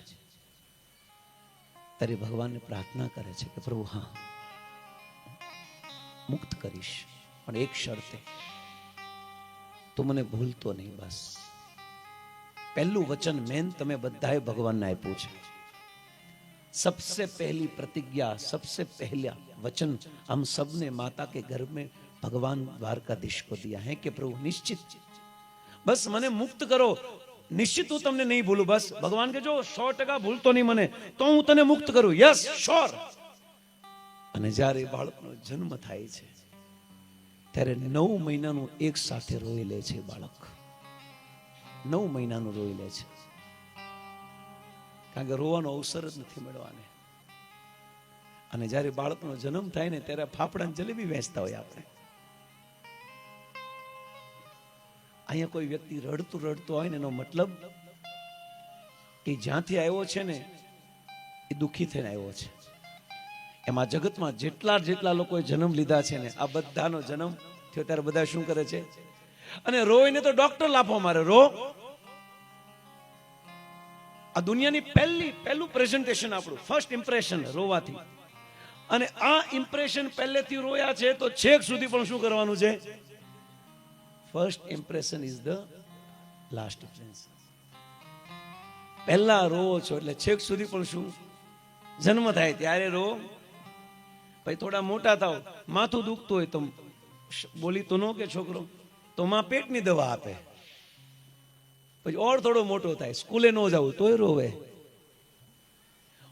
ત્યારે ભગવાનને પ્રાર્થના કરે છે કે પ્રભુ હા મુક્ત કરીશ, પણ એક શરતે, તું મને ભૂલતો નહીં. બસ પહેલું વચન મેન તમે બધાએ ભગવાનને આપ્યું છે. सबसे पहली प्रतिज्ञा, सबसे पहला वचन हम सबने माता के घर में भगवान द्वारकाधीश को दिया है कि प्रभु निश्चित बस મને મુક્ત કરો, નિશ્ચિત હું તમને નહીં ભૂલું. બસ ભગવાન કે જો 100% ભૂલતો નહીં મને, તો હું તને મુક્ત કરું. Yes, sure. અને જ્યારે બાળકનો જન્મ થાય છે ત્યારે 9 મહિનાનું એક સાથે રોઈ લે છે બાળક. 9 મહિનાનું રોઈ લે છે, કારણ કે રોવાનો અવસર જ નથી મળવાને. અને જ્યારે બાળકનો જન્મ થાય ને ત્યારે ફાફડા જલેબી વેચતા હોય આપણે. અહીંયા કોઈ વ્યક્તિ રડતું હોય ને એનો મતલબ કે જ્યાંથી આવ્યો છે ને એ દુઃખી થઈને આવ્યો છે. એમાં જગતમાં જેટલા લોકોએ જન્મ લીધા છે ને, આ બધાનો જન્મ થયો ત્યારે બધા શું કરે છે? અને રોઈને તો ડોક્ટર લાફો મારે, રો. આ દુનિયાની પહેલું પ્રેઝન્ટેશન આપણું, ફર્સ્ટ ઇમ્પ્રેશન રોવાથી. અને આ ઇમ્પ્રેશન પહેલેથી રોયા છે તો છેક સુધી પણ શું કરવાનું છે? First impression is the last impression. પહેલા રોવો છો એટલે છેક સુધી પણ શું? જન્મ થાય ત્યારે રો, પછી થોડા મોટા થાવ, માથું દુખતું હોય તો બોલી તો નો કે છોકરો, તો માં પેટની દવા આપે. પછી ઓર થોડો મોટો થાય, સ્કૂલે ન જવું તોય રોવે.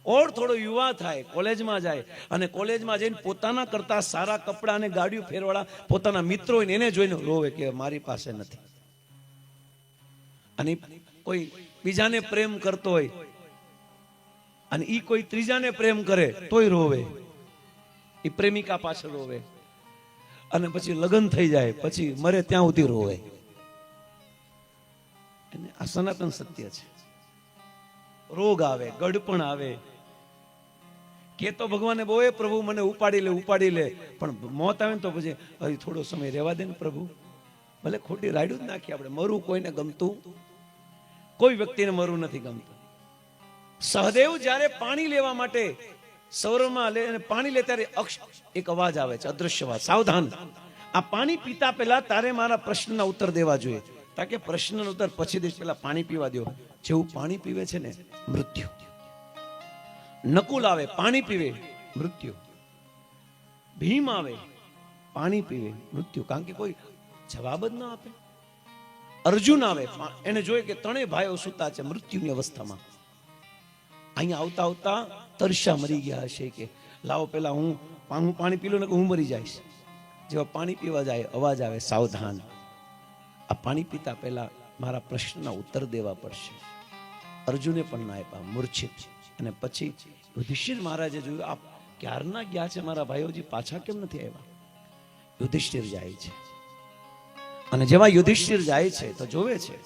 ઓર થોડો યુવા થાય, કોલેજમાં જાય, અને કોલેજમાં જઈને પોતાના કરતા સારા કપડા અને ગાડીઓ ફેરવાળા પોતાના મિત્રો હોય એને જોઈને રોવે કે મારી પાસે નથી. અને કોઈ બીજાને પ્રેમ કરતો હોય અને ઈ કોઈ ત્રીજાને પ્રેમ કરે તોય રોવે, ઈ પ્રેમિકા પાછળ રોવે. અને પછી લગ્ન થઈ જાય, પછી મરે ત્યાં સુધી રોવે. આ સનાતન સત્ય છે. રોગ આવે, ગડપણ આવે, કે તો ભગવાને બહુ પ્રભુ મને ઉપાડી લે, પણ મોત આવે ને તો પછી હજી થોડો સમય રહેવા દે ને પ્રભુ, ભલે ખોટી રાડ્યું જ નાખીએ આપણે. મરવું કોઈને ગમતું, કોઈ વ્યક્તિને મરવું નથી ગમતું. સહદેવ જ્યારે પાણી લેવા માટે સરોવરમાં લે અને પાણી લે ત્યારે એક અવાજ આવે છે, અદ્રશ્ય અવાજ, સાવધાન, આ પાણી પીતા પહેલા તારે મારા પ્રશ્નના ઉત્તર દેવા જોઈએ. તાકે પ્રશ્નનો ઉત્તર પછી દઈશ, પહેલા પાણી પીવા દો. જેવું પાણી પીવે છે ને, મૃત્યુ. નકુલ આવે, પાણી પીવે, મૃત્યુ. ભીમ આવે, પાણી પીવે, મૃત્યુ. કારણ કે કોઈ જવાબ જ ના આપે. અર્જુન આવે, એને જોઈએ કે ત્રણેય ભાઈઓ સૂતા છે મૃત્યુની અવસ્થામાં. અહીંયા આવતા આવતા તરસ્યા મરી ગયા હશે કે લાવો પેલા હું પાણી પી લઉં ને હું મરી જઈશ. જેવા પાણી પીવા જાય અવાજ આવે, સાવધાન, આ પાણી પીતા પહેલા મારા પ્રશ્નના ઉત્તર દેવા પડશે. અર્જુને પણ ના આપ્યા, મૂર્છિત. અને પછી યુધિષ્ઠિર મહારાજે જોયું, આપ ક્યારના ગયા છે મારા ભાઈઓજી, પાછા કેમ નથી આવ્યા? યુધિષ્ઠિર જાય છે, અને જેવા યુધિષ્ઠિર જાય છે તો જોવે છે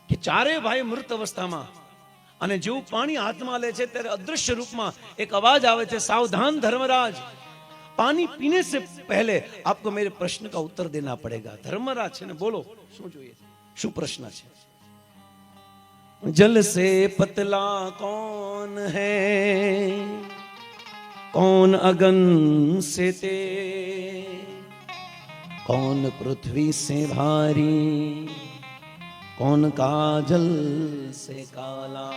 કે ચારે ભાઈ મૃત અવસ્થામાં, અને જેવું પાણી હાથમાં લે છે ત્યારે અદૃશ્ય રૂપમાં એક અવાજ આવે છે, સાવધાન ધર્મરાજ, पानी पीने से पहले आपको मेरे प्रश्न का उत्तर देना पड़ेगा. धर्मराज है ने बोलो શું જોઈએ, શું પ્રશ્ન છે? जल से पतला कौन है, कौन अगन से तेज, कौन पृथ्वी से भारी, कौन काजल से काला.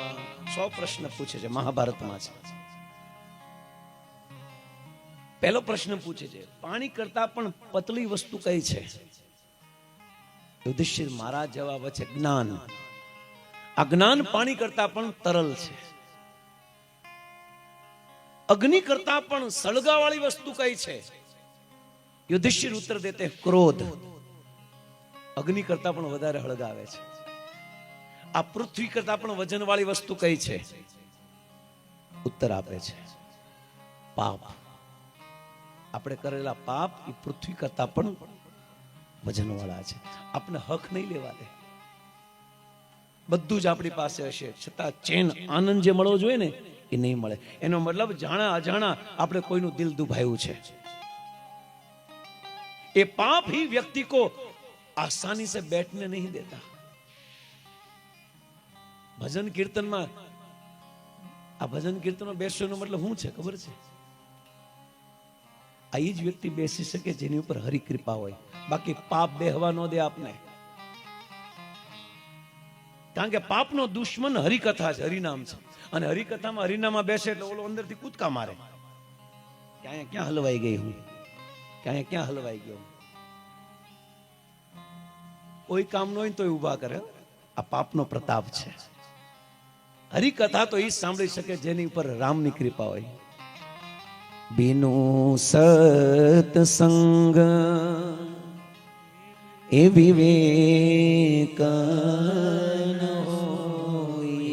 100 પ્રશ્ન પૂછે છે મહાભારતમાં છે. પહેલો પ્રશ્ન પૂછે છે, પાણી કરતા પણ પતલી વસ્તુ કઈ છે? યુધિષ્ઠિર મહારાજ જવાબ છે, જ્ઞાન. આ જ્ઞાન પાણી કરતા પણ તરલ છે. અગ્નિ કરતા પણ સળગાવાળી વસ્તુ કઈ છે? યુધિષ્ઠિર ઉત્તર દેતે, ક્રોધ. અગ્નિ કરતા પણ વધારે હળગાવે છે. આ પૃથ્વી કરતા પણ વજનવાળી વસ્તુ કઈ છે? ઉત્તર આપે છે, પાપ. આપણે કરેલા પાપ એ પૃથ્વી કરતા પણ વજનવાળા છે. આપણે હક નહીં લેવા દે. બધું જ આપણી પાસે હશે છતાં ચેન, આનંદ જે મળવો જોઈએ ને એ નહીં મળે. એનો મતલબ જાણા અજાણા આપણે કોઈનું દિલ દુભાયું છે. એ पाप ही व्यक्ति को आसानी से बैठने नहीं देता. ભજન કીર્તનમાં, આ ભજન કીર્તનમાં બેસવાનો મતલબ શું છે ખબર છે? આ જ વ્યક્તિ બેસી શકે જેની ઉપર હરિ કૃપા હોય. બાકી પાપ બેહવા ન દે આપને. કારણ કે પાપનો દુશ્મન હરિકથા છે, હરિનામ છે. અને હરિકથામાં હરિનામમાં બેસે એટલે ઓલો અંદરથી કૂદકા મારે કે અહીંયા ક્યાં હલવાઈ ગઈ હું, કે અહીંયા ક્યાં હલવાઈ ગયો. કોઈ કામ ન હોય તો ઉભા કરે. આ પાપનો પ્રતાપ છે. હરિકથા તો એ સાંભળી શકે જેની ઉપર રામની કૃપા હોય. बिनु सत्संग ए विवेक न होई,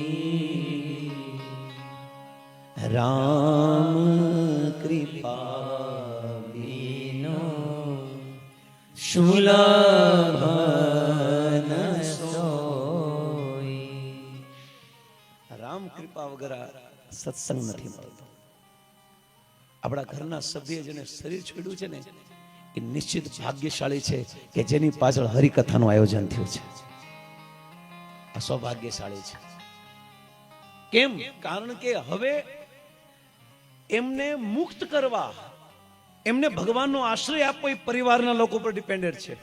राम कृपा बिनु सुलभ न सोई. राम कृपा वगैरह सत्संग નથી મળતો. આપણા ઘરના સભ્ય જેને શરીર છોડ્યું છે ને એ નિશ્ચિત ભાગ્યશાળી છે કે જેની પાછળ હરિકથાનું આયોજન થયું છે. આ સૌભાગ્યશાળી છે. કેમ? કારણ કે હવે એમને મુક્ત કરવા, એમને ભગવાનનો આશ્રય આપવો એ પરિવારના લોકો પર ડિપેન્ડેડ છે.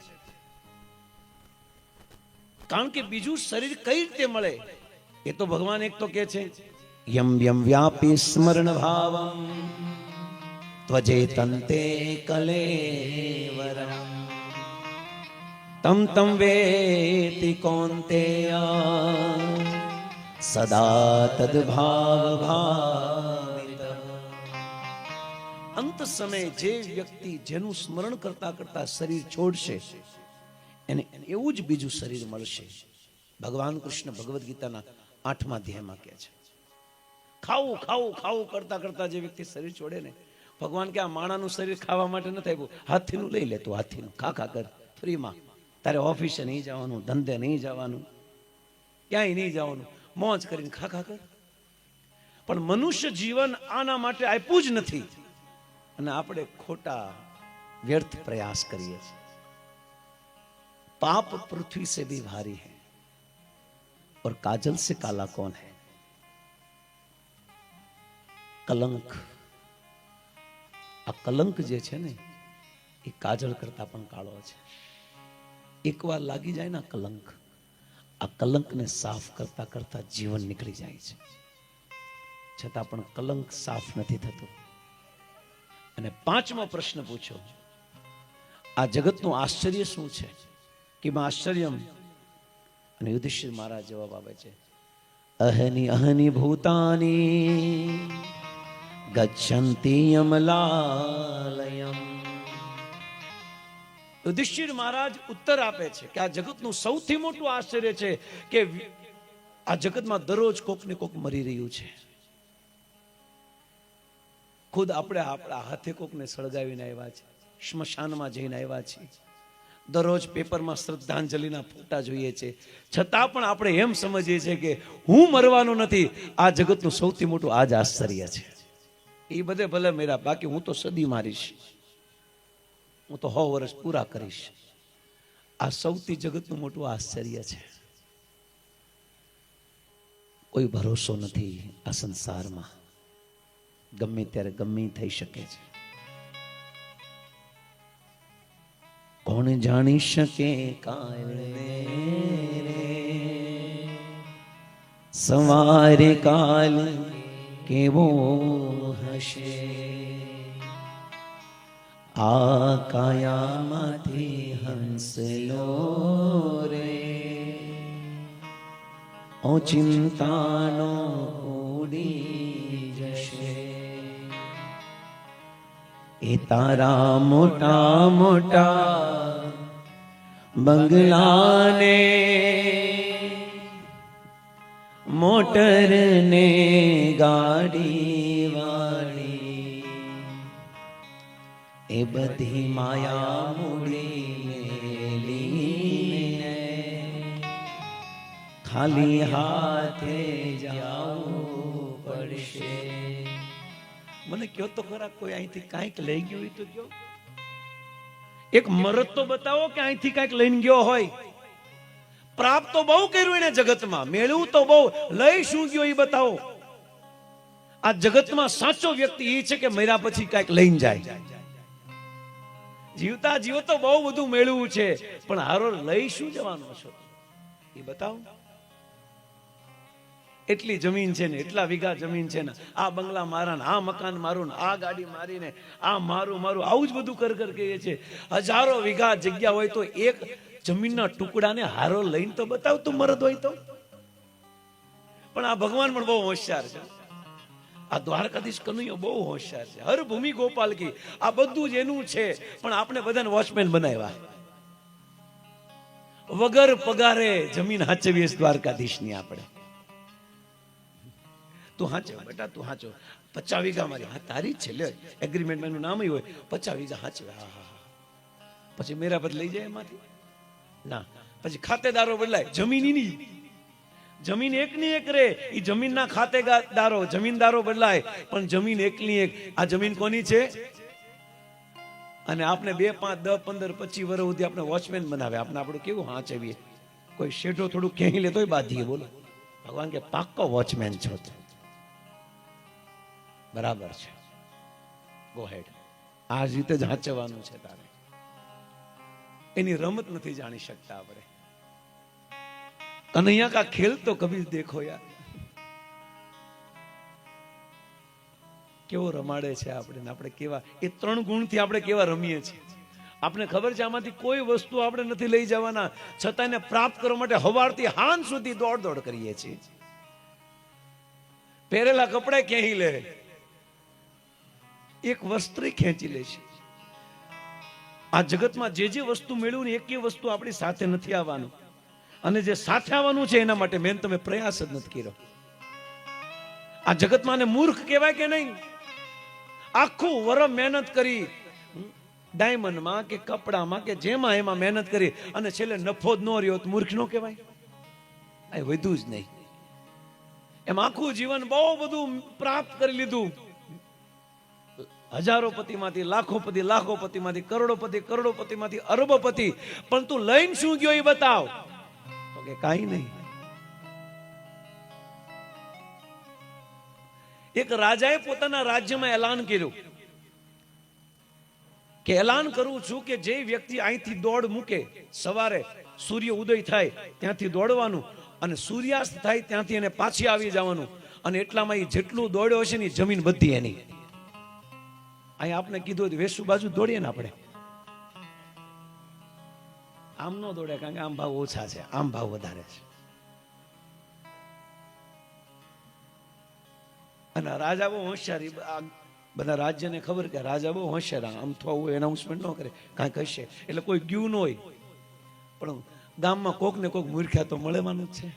કારણ કે બીજું શરીર કઈ રીતે મળે એ તો ભગવાન એક તો કે છે, યમ યમ વ્યાપી સ્મરણ ભાવમ ત્વજે તંતે કલેવરમ તમ તમ વેતિ કૌંતેય સદા તદ્ભાવ ભાવિત. અંત સમયે જે વ્યક્તિ જેનું સ્મરણ કરતા કરતા શરીર છોડશે એને એવું જ બીજું શરીર મળશે. ભગવાન કૃષ્ણ ભગવદ્ ગીતાના 8મા અધ્યાયમાં કહે છે, ખાવું ખાવું ખાવું કરતા કરતા જે વ્યક્તિ શરીર છોડે ને, ભગવાન કે આ માણાનું શરીર ખાવા માટે નથી આપ્યું, હાથીનું લઈ લે તું, હાથીનું ખા ખા કર ફ્રીમાં. તારે ઓફિસે નહીં જવાનું, ધંધે નહીં જવાનું, ક્યાંય નહીં જવાનું, મોજ કરીને ખા ખા કર. પણ મનુષ્ય જીવન આના માટે આપ્યું જ નથી અને આપણે ખોટા વ્યર્થ પ્રયાસ કરીએ છીએ. पाप पृथ्वी से भी भारी है और काजल से काला कौन है? कलंक. आ कलंक जे छे ने એ કાજલ કરતા પણ કાળો છે. એકવાર લાગી જાય ને કલંક, આ કલંકને સાફ કરતા કરતા જીવન નીકળી જાય છે, છતાં પણ કલંક સાફ નથી થતું. અને 5મો પ્રશ્ન પૂછો, આ જગતનું આશ્ચર્ય શું છે? કે આશ્ચર્યમ. અને યુધિષ્ઠિર મહારાજ જવાબ આપે છે, અહની અહની ભૂતાની ગચ્છન્તિ અમલાલયમ. યુધિષ્ઠિર મહારાજ ઉત્તર આપે છે કે આ જગતનું સૌથી મોટું આશ્ચર્ય છે કે આ જગતમાં દરરોજ કોક ને કોક મરી રહ્યું છે. ખુદ આપણે આપણા હાથે કોકને સળગાવીને આવ્યા છે, સ્મશાનમાં જઈને આવ્યા છીએ, દરરોજ પેપરમાં શ્રદ્ધાંજલિના ફોટા જોઈએ છે, છતાં પણ આપણે એમ સમજીએ છીએ કે હું મરવાનો નથી. આ જગતનું સૌથી મોટું આ જ આશ્ચર્ય છે. એ બધે ભલે મેરા, બાકી હું તો સદી મારીશ, હું તો 100 વર્ષ પૂરા કરીશ. આ સૌથી જગતનું મોટું આશ્ચર્ય છે. કોઈ ભરોસો નથી આ સંસારમાં, ગમે ત્યારે ગમે થઈ શકે છે. કોણ જાણી શકે કાલને રે, સવારે કાલ કેવો હશે. આ કાયામાંથી હંસલો રે, ઓ ચિંતાનો ઉડી જશે. એ તારા મોટા મોટા બંગલાને, મોટર ને ગાડી વાળી, એ બધી માયા મૂડી લઈને ખાલી હાથે જાવું પડશે. મને કયો તો ખરા, કોઈ અહીંથી કાંઈક લઈ ગયું હોય તો કયો. એક મરદ તો બતાવો કે અહીંથી કાંઈક લઈને ગયો હોય. પ્રાપ્ત તો બહુ કર્યું એને જગતમાં, મેળવું તો બહુ, લઈ શું ગયો એ બતાવો. આ જગતમાં સાચો વ્યક્તિ એ છે કે મર્યા પછી કાંઈક લઈને જાય. જીવતા જીવતો બહુ બધું મેળવું છે, પણ હારો લઈ શું જવાનો છો એ બતાવો. એટલી જમીન છે ને, એટલા વીઘા જમીન છે ને, આ બંગલા મારા ને, આ મકાન મારું ને, આ ગાડી મારી ને, આ મારું મારું, આવું જ બધું કર કર કહીએ છે. હજારો વીઘા જગ્યા હોય તો એક જમીનના ટુકડાને હારો લઈને તો બતાવ તું મરદ હોય તો. પણ આ ભગવાન પણ બહુ હોશિયાર છે. આ દ્વારકાધીશ કનૈયો બહુ હોશિયાર છે. હર ભૂમિ ગોપાલ કી, આ બધું જ એનું છે, પણ આપણે બધાને વોચમેન બનાવ્યા. વગર પગારે જમીન હાચવીએ દ્વારકાધીશની આપણે. તું હાચો બેટા, તું હાચો, 50 વીઘા મારી. હા તારી જ છે, લે એગ્રીમેન્ટમાં એનું નામ હોય, 50 વીઘા હાચવે. હા હા. પછી મેરા બદ લઈ જાય એમાંથી ના. પછી ખાતેદારો બદલાય, જમીનની જમીન એકની એક રે, એ જમીનના ખાતેદારો જમીનદારો બદલાય, પણ જમીન એકની એક. આ જમીન કોની છે? અને આપણે 2, 5, 10, 15, 25 વર્ષ સુધી આપણે વોચમેન બનાવે. આપણે આપણું કેવું હાંચવીએ. કોઈ શેઠો થોડું ખેંચી લે તોય બાંધીએ. બોલો, ભગવાન કે પાક્કો વોચમેન છો તો બરાબર છે, ગો હેડ. આ જ રીતે જ હાંચવાનું છે તારે. એની રમત નથી જાણી શકતા આપણે. કનૈયા કા ખેલ તો કભી દેખો યાર, કેવો રમાડે છે આપણે. આપણે કેવા એ 3 ગુણથી આપણે કેવા રમીએ છીએ. આપણે ખબર છે આમાંથી કોઈ વસ્તુ આપણે નથી લઈ જવાના, છતાં એને પ્રાપ્ત કરવા માટે સવારથી સાંજ સુધી દોડ કરીએ છીએ. પહેરેલા કપડા ક્યાંય લે, એક વસ્ત્ર ખેંચી લે છે. આ જગતમાં જે વસ્તુ મેળવ્યું ને એક વસ્તુ આપણી સાથે નથી આવવાનું, અને જે સાથે આવવાનું છે એના માટે મેં તમે પ્રયાસ જ નથી કર્યો. આ જગતમાં ને મૂર્ખ કહેવાય કે નહીં? આખું વરસ મહેનત કરી, ડાયમંડમાં કે કપડામાં કે જેમાં એમાં મહેનત કરી, અને છેલ્લે નફો જ ન રહ્યો તો મૂર્ખ નો કહેવાય? આ વધુ જ નહીં. એમ આખું જીવન બહુ બધું પ્રાપ્ત કરી લીધું, હજારોપતિમાંથી લાખોપતિ, લાખોપતિમાંથી કરોડોપતિમાંથી અરબોપતિ, પણ તું લઈને શું ગયો એ બતાવ. તો કે કાંઈ નહીં. એક રાજાએ પોતાના રાજ્યમાં એલાન કર્યું કે એલાન કરું છું કે જે વ્યક્તિ અહીંથી દોડ મૂકે, સવારે સૂર્ય ઉદય થાય ત્યાંથી દોડવાનું, અને સૂર્યાસ્ત થાય ત્યાંથી એને પાછી આવી જવાનું, અને એટલામાં એ જેટલું દોડ્યો હશે ને જમીન બધી એની. અહીં આપણે કીધું વેસુ બાજુ દોડીએ ને આપણે, આમ ન દોડે, કારણ કે આમ ભાવ ઓછા છે, આમ ભાવ વધારે છે. અને રાજા બહુ હોશિયારી, બધા રાજ્યને ખબર કે રાજા બહુ હોશિયાર, આમ થવું એનાઉન્સમેન્ટ ન કરે, કાંઈક હશે એટલે કોઈ ગયું ન હોય, પણ ગામમાં કોક ને કોક મૂર્ખ્યા તો મળવાનું જ છે.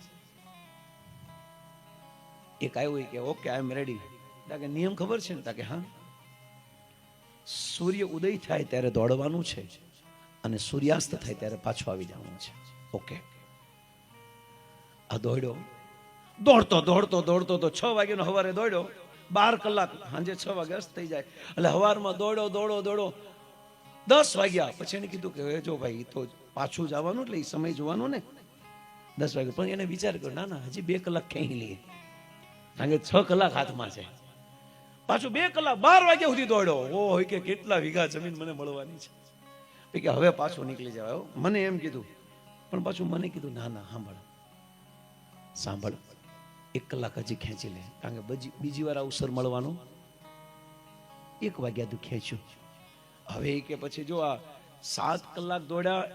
એક આવ્યું કે ઓકે આઈ એમ રેડી. કે નિયમ ખબર છે ને? કે હા, સૂર્ય ઉદય થાય ત્યારે દોડવાનું છે, અને સૂર્યાસ્ત થાય ત્યારે પાછું આવી જવાનું છે. ઓકે. આ દોડ્યો, દોડતો તો 6 વાગ્યાનો સવારે દોડ્યો, 12 કલાક, સાંજે 6 વાગે અસ્ત થઈ જાય. એટલે સવારમાં દોડો 10 વાગ્યા પછી એને કીધું કે જો ભાઈ તો પાછું જવાનું, એટલે એ સમય જોવાનો ને 10 વાગે. પણ એને વિચાર કર્યો, ના હજી 2 કલાક ખેંચી લઈએ, કારણ કે 6 કલાક હાથમાં છે. પાછું 2 કલાક 12 વાગ્યા સુધી દોડ્યો. હોય કે કેટલા વીઘા જમીન મને મળવાની છે, કે હવે પાછું નીકળી જવાય. મને એમ કીધું, પણ પાછું મને કીધું ના સાંભળ 1 કલાક હજી ખેંચી લે, કારણ કે બીજી વાર અવસર મળવાનો. 1 વાગ્યા તું ખેંચ્યું. હવે કે પછી જો આ 7 કલાક દોડ્યા,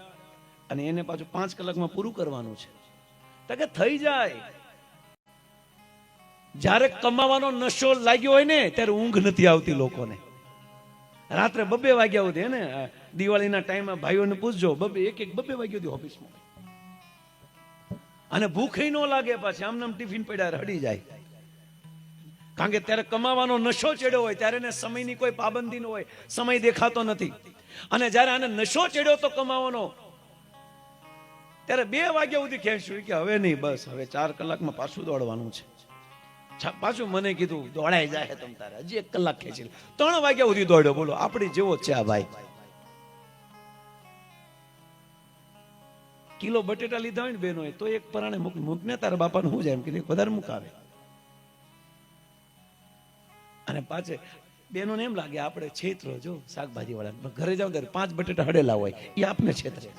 અને એને પાછું 5 કલાકમાં પૂરું કરવાનું છે. તો કે થઈ જાય. જ્યારે કમાવાનો નશો લાગ્યો હોય ને ત્યારે ઊંઘ નથી આવતી લોકોને. રાત્રે 2 વાગ્યા સુધી, ને દિવાળીના ટાઈમમાં ભાઈઓને પૂછજો, 2 વાગ્યા સુધી ઓફિસમાં, અને ભૂખે ન લાગે, પાછી આમ ટિફિન પડ્યા હડી જાય. કારણ કે ત્યારે કમાવાનો નશો ચડ્યો હોય, ત્યારે એને સમયની કોઈ પાબંદી ન હોય, સમય દેખાતો નથી. અને જ્યારે આને નશો ચડ્યો તો કમાવાનો, ત્યારે 2 વાગ્યા સુધી ખેંચ્યું કે હવે નહીં, બસ હવે 4 કલાકમાં પાછું દોડવાનું છે. પાછું મને કીધું દોડાઈ જાય તમ તારે, હજી 1 કલાક ખેંચી લે. 3 વાગ્યા સુધી દોડ્યો. બોલો, આપણી જેવો છે આ ભાઈ. કિલો બટેટા લીધા હોય ને બેનો, તો એક પરાણે મૂક ને તારા બાપાને શું જાય, એમ કે વધારે મૂકાવે. અને પાછે બેનોને એમ લાગે આપણે છેતરો, જો શાકભાજી વાળા ઘરે જાવ ત્યારે 5 બટેટા હડેલા હોય, એ આપને છેતરે.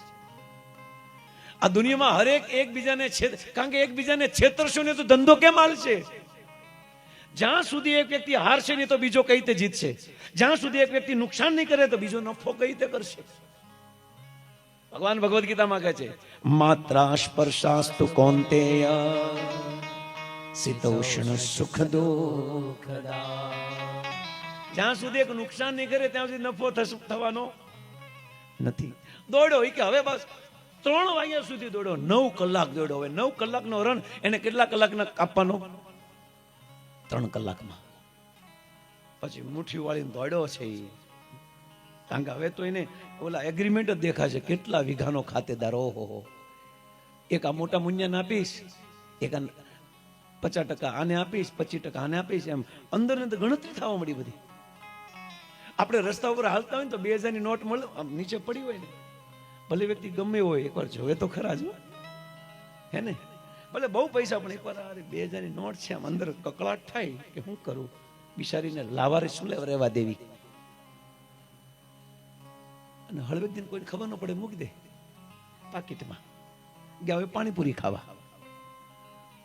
આ દુનિયામાં હરેક એકબીજાને કારણ કે એકબીજાને છેતરશો ને તો ધંધો કેમ હાલશે? જ્યાં સુધી એક વ્યક્તિ હારશે નહીં તો બીજો કઈ રીતે જીતશે? જ્યાં સુધી એક વ્યક્તિ નુકસાન નહીં કરે તો બીજો નફો કઈ રીતે કરશે? ભગવાન ભગવદ ગીતામાં કહે છે, માત્રા સ્પર્શાસ્તુ કૌંતેય શીતોષ્ણ સુખ દુઃખદા. જ્યાં સુધી એક નુકસાન નહીં કરે ત્યાં સુધી નફો થવાનો નથી. દોડ્યો કે હવે બસ 3 વાગ્યા સુધી દોડ્યો, 9 કલાક દોડ્યો. હવે 9 કલાકનો રન એને કેટલા કલાકના કાપવાનો? 3 કલાકમાં. પછી મુઠ્ઠી વાળીને દોડ્યો છે. કારણ કે હવે તો એને ઓલા એગ્રીમેન્ટ જ દેખાશે, કેટલા વીઘાનો ખાતેદાર. ઓહો, એક આ મોટા મુનિયાને આપીશ, એક 50% આને આપીશ, 25% આને આપીશ, એમ અંદર ને ગણતરી થવા મળી બધી. આપણે રસ્તા ઉપર હાલતા હોય ને તો 2000 ની નોટ મળે, આમ નીચે પડી હોય ને, ભલે વ્યક્તિ ગમે હોય એકવાર જોવે તો ખરા જ હે ને, ભલે બહુ પૈસા પણ એકવાર અરે 2000 ની નોટ છે, આમ અંદર કકળાટ થાય કે શું કરું, બિચારીને લાવારે શું રહેવા દેવી, અને હળવેક દિન કોઈને ખબર ન પડે મૂકી દે પાકીટમાં, ગયા હવે પાણીપુરી ખાવા,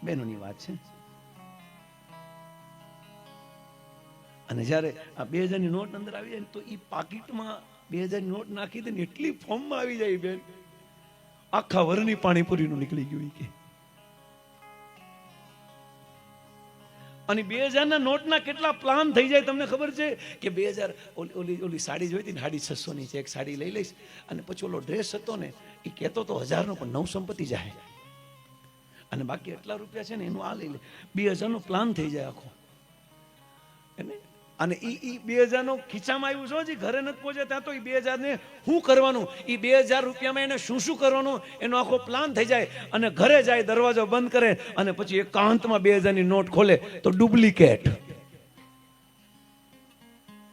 બહેનોની વાત છે. અને જ્યારે આ 2000 ની નોટ અંદર આવી જાય ને તો એ પાકીટમાં 2000 ની નોટ નાખી દે ને એટલી ફોર્મમાં આવી જાય બેન, આખા વરની પાણીપુરીનું નીકળી ગયું કે. અને 2000 ના નોટના કેટલા પ્લાન થઈ જાય તમને ખબર છે કે 2000 ઓલી સાડી જોઈ હતી ને 650 ની છે, એક સાડી લઈ લઈશ, અને પછી ઓલો ડ્રેસ હતો ને એ કહેતો તો 1000 નો, પણ 900 સંપત્તિ જાય, અને બાકી એટલા રૂપિયા છે ને એનું આ લઈ લે, 2000 નો પ્લાન થઈ જાય આખો. અને ઈ 2000 નો ખીચામાં આવ્યું છો, હજી ઘરે નથી પહોંચે ત્યાં તો એ 2000 ને શું કરવાનું, એ 2000 રૂપિયામાં એને શું શું કરવાનું એનો આખો પ્લાન થઈ જાય. અને ઘરે જાય, દરવાજો બંધ કરે, અને પછી એકાંતમાં 2000 ની નોટ ખોલે તો ડુપ્લિકેટ.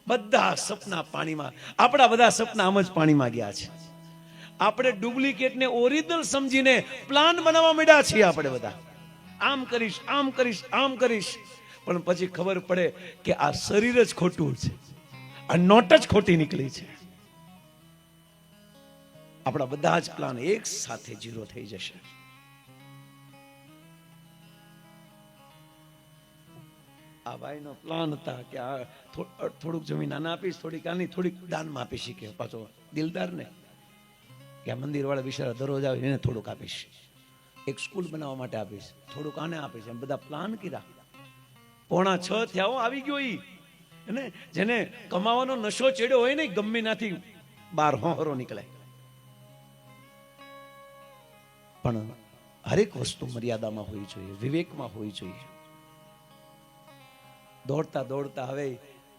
બધા સપના પાણીમાં, આપણા બધા સપના આમ જ પાણીમાં ગયા છે. આપણે ડુપ્લિકેટ ને ઓરિજિનલ સમજીને પ્લાન બનાવવા માંડ્યા છીએ આપણે બધા, આમ કરીશ, આમ કરીશ, આમ કરીશ, પણ પછી ખબર પડે કે આ શરીર જ ખોટું છે, આ નોટ જ ખોટી નીકળી છે. આપણા બધા જ પ્લાન એક સાથે ઝીરો થઈ જશે. આ ભાઈનો પ્લાન હતા કે આ થોડુંક જમીન આને આપીશ, થોડીક આની, થોડીક દાનમાં આપીશ, કે પાછો દિલદાર ને કે આ મંદિર વાળા બિચારા દરરોજ આવે એને થોડુંક આપીશ, એક સ્કૂલ બનાવવા માટે આપીશ, થોડુંક આને આપીશ, એમ બધા પ્લાન કર્યા. 6:45 થયા આવી ગયો ઈ, એને જેને કમાવાનો નશો ચડ્યો હોય ને ગમે નાથી બાર હોહરો નીકળે. પણ હરેક વસ્તુ મર્યાદામાં હોવી જોઈએ, વિવેકમાં હોવી જોઈએ. દોડતા દોડતા હવે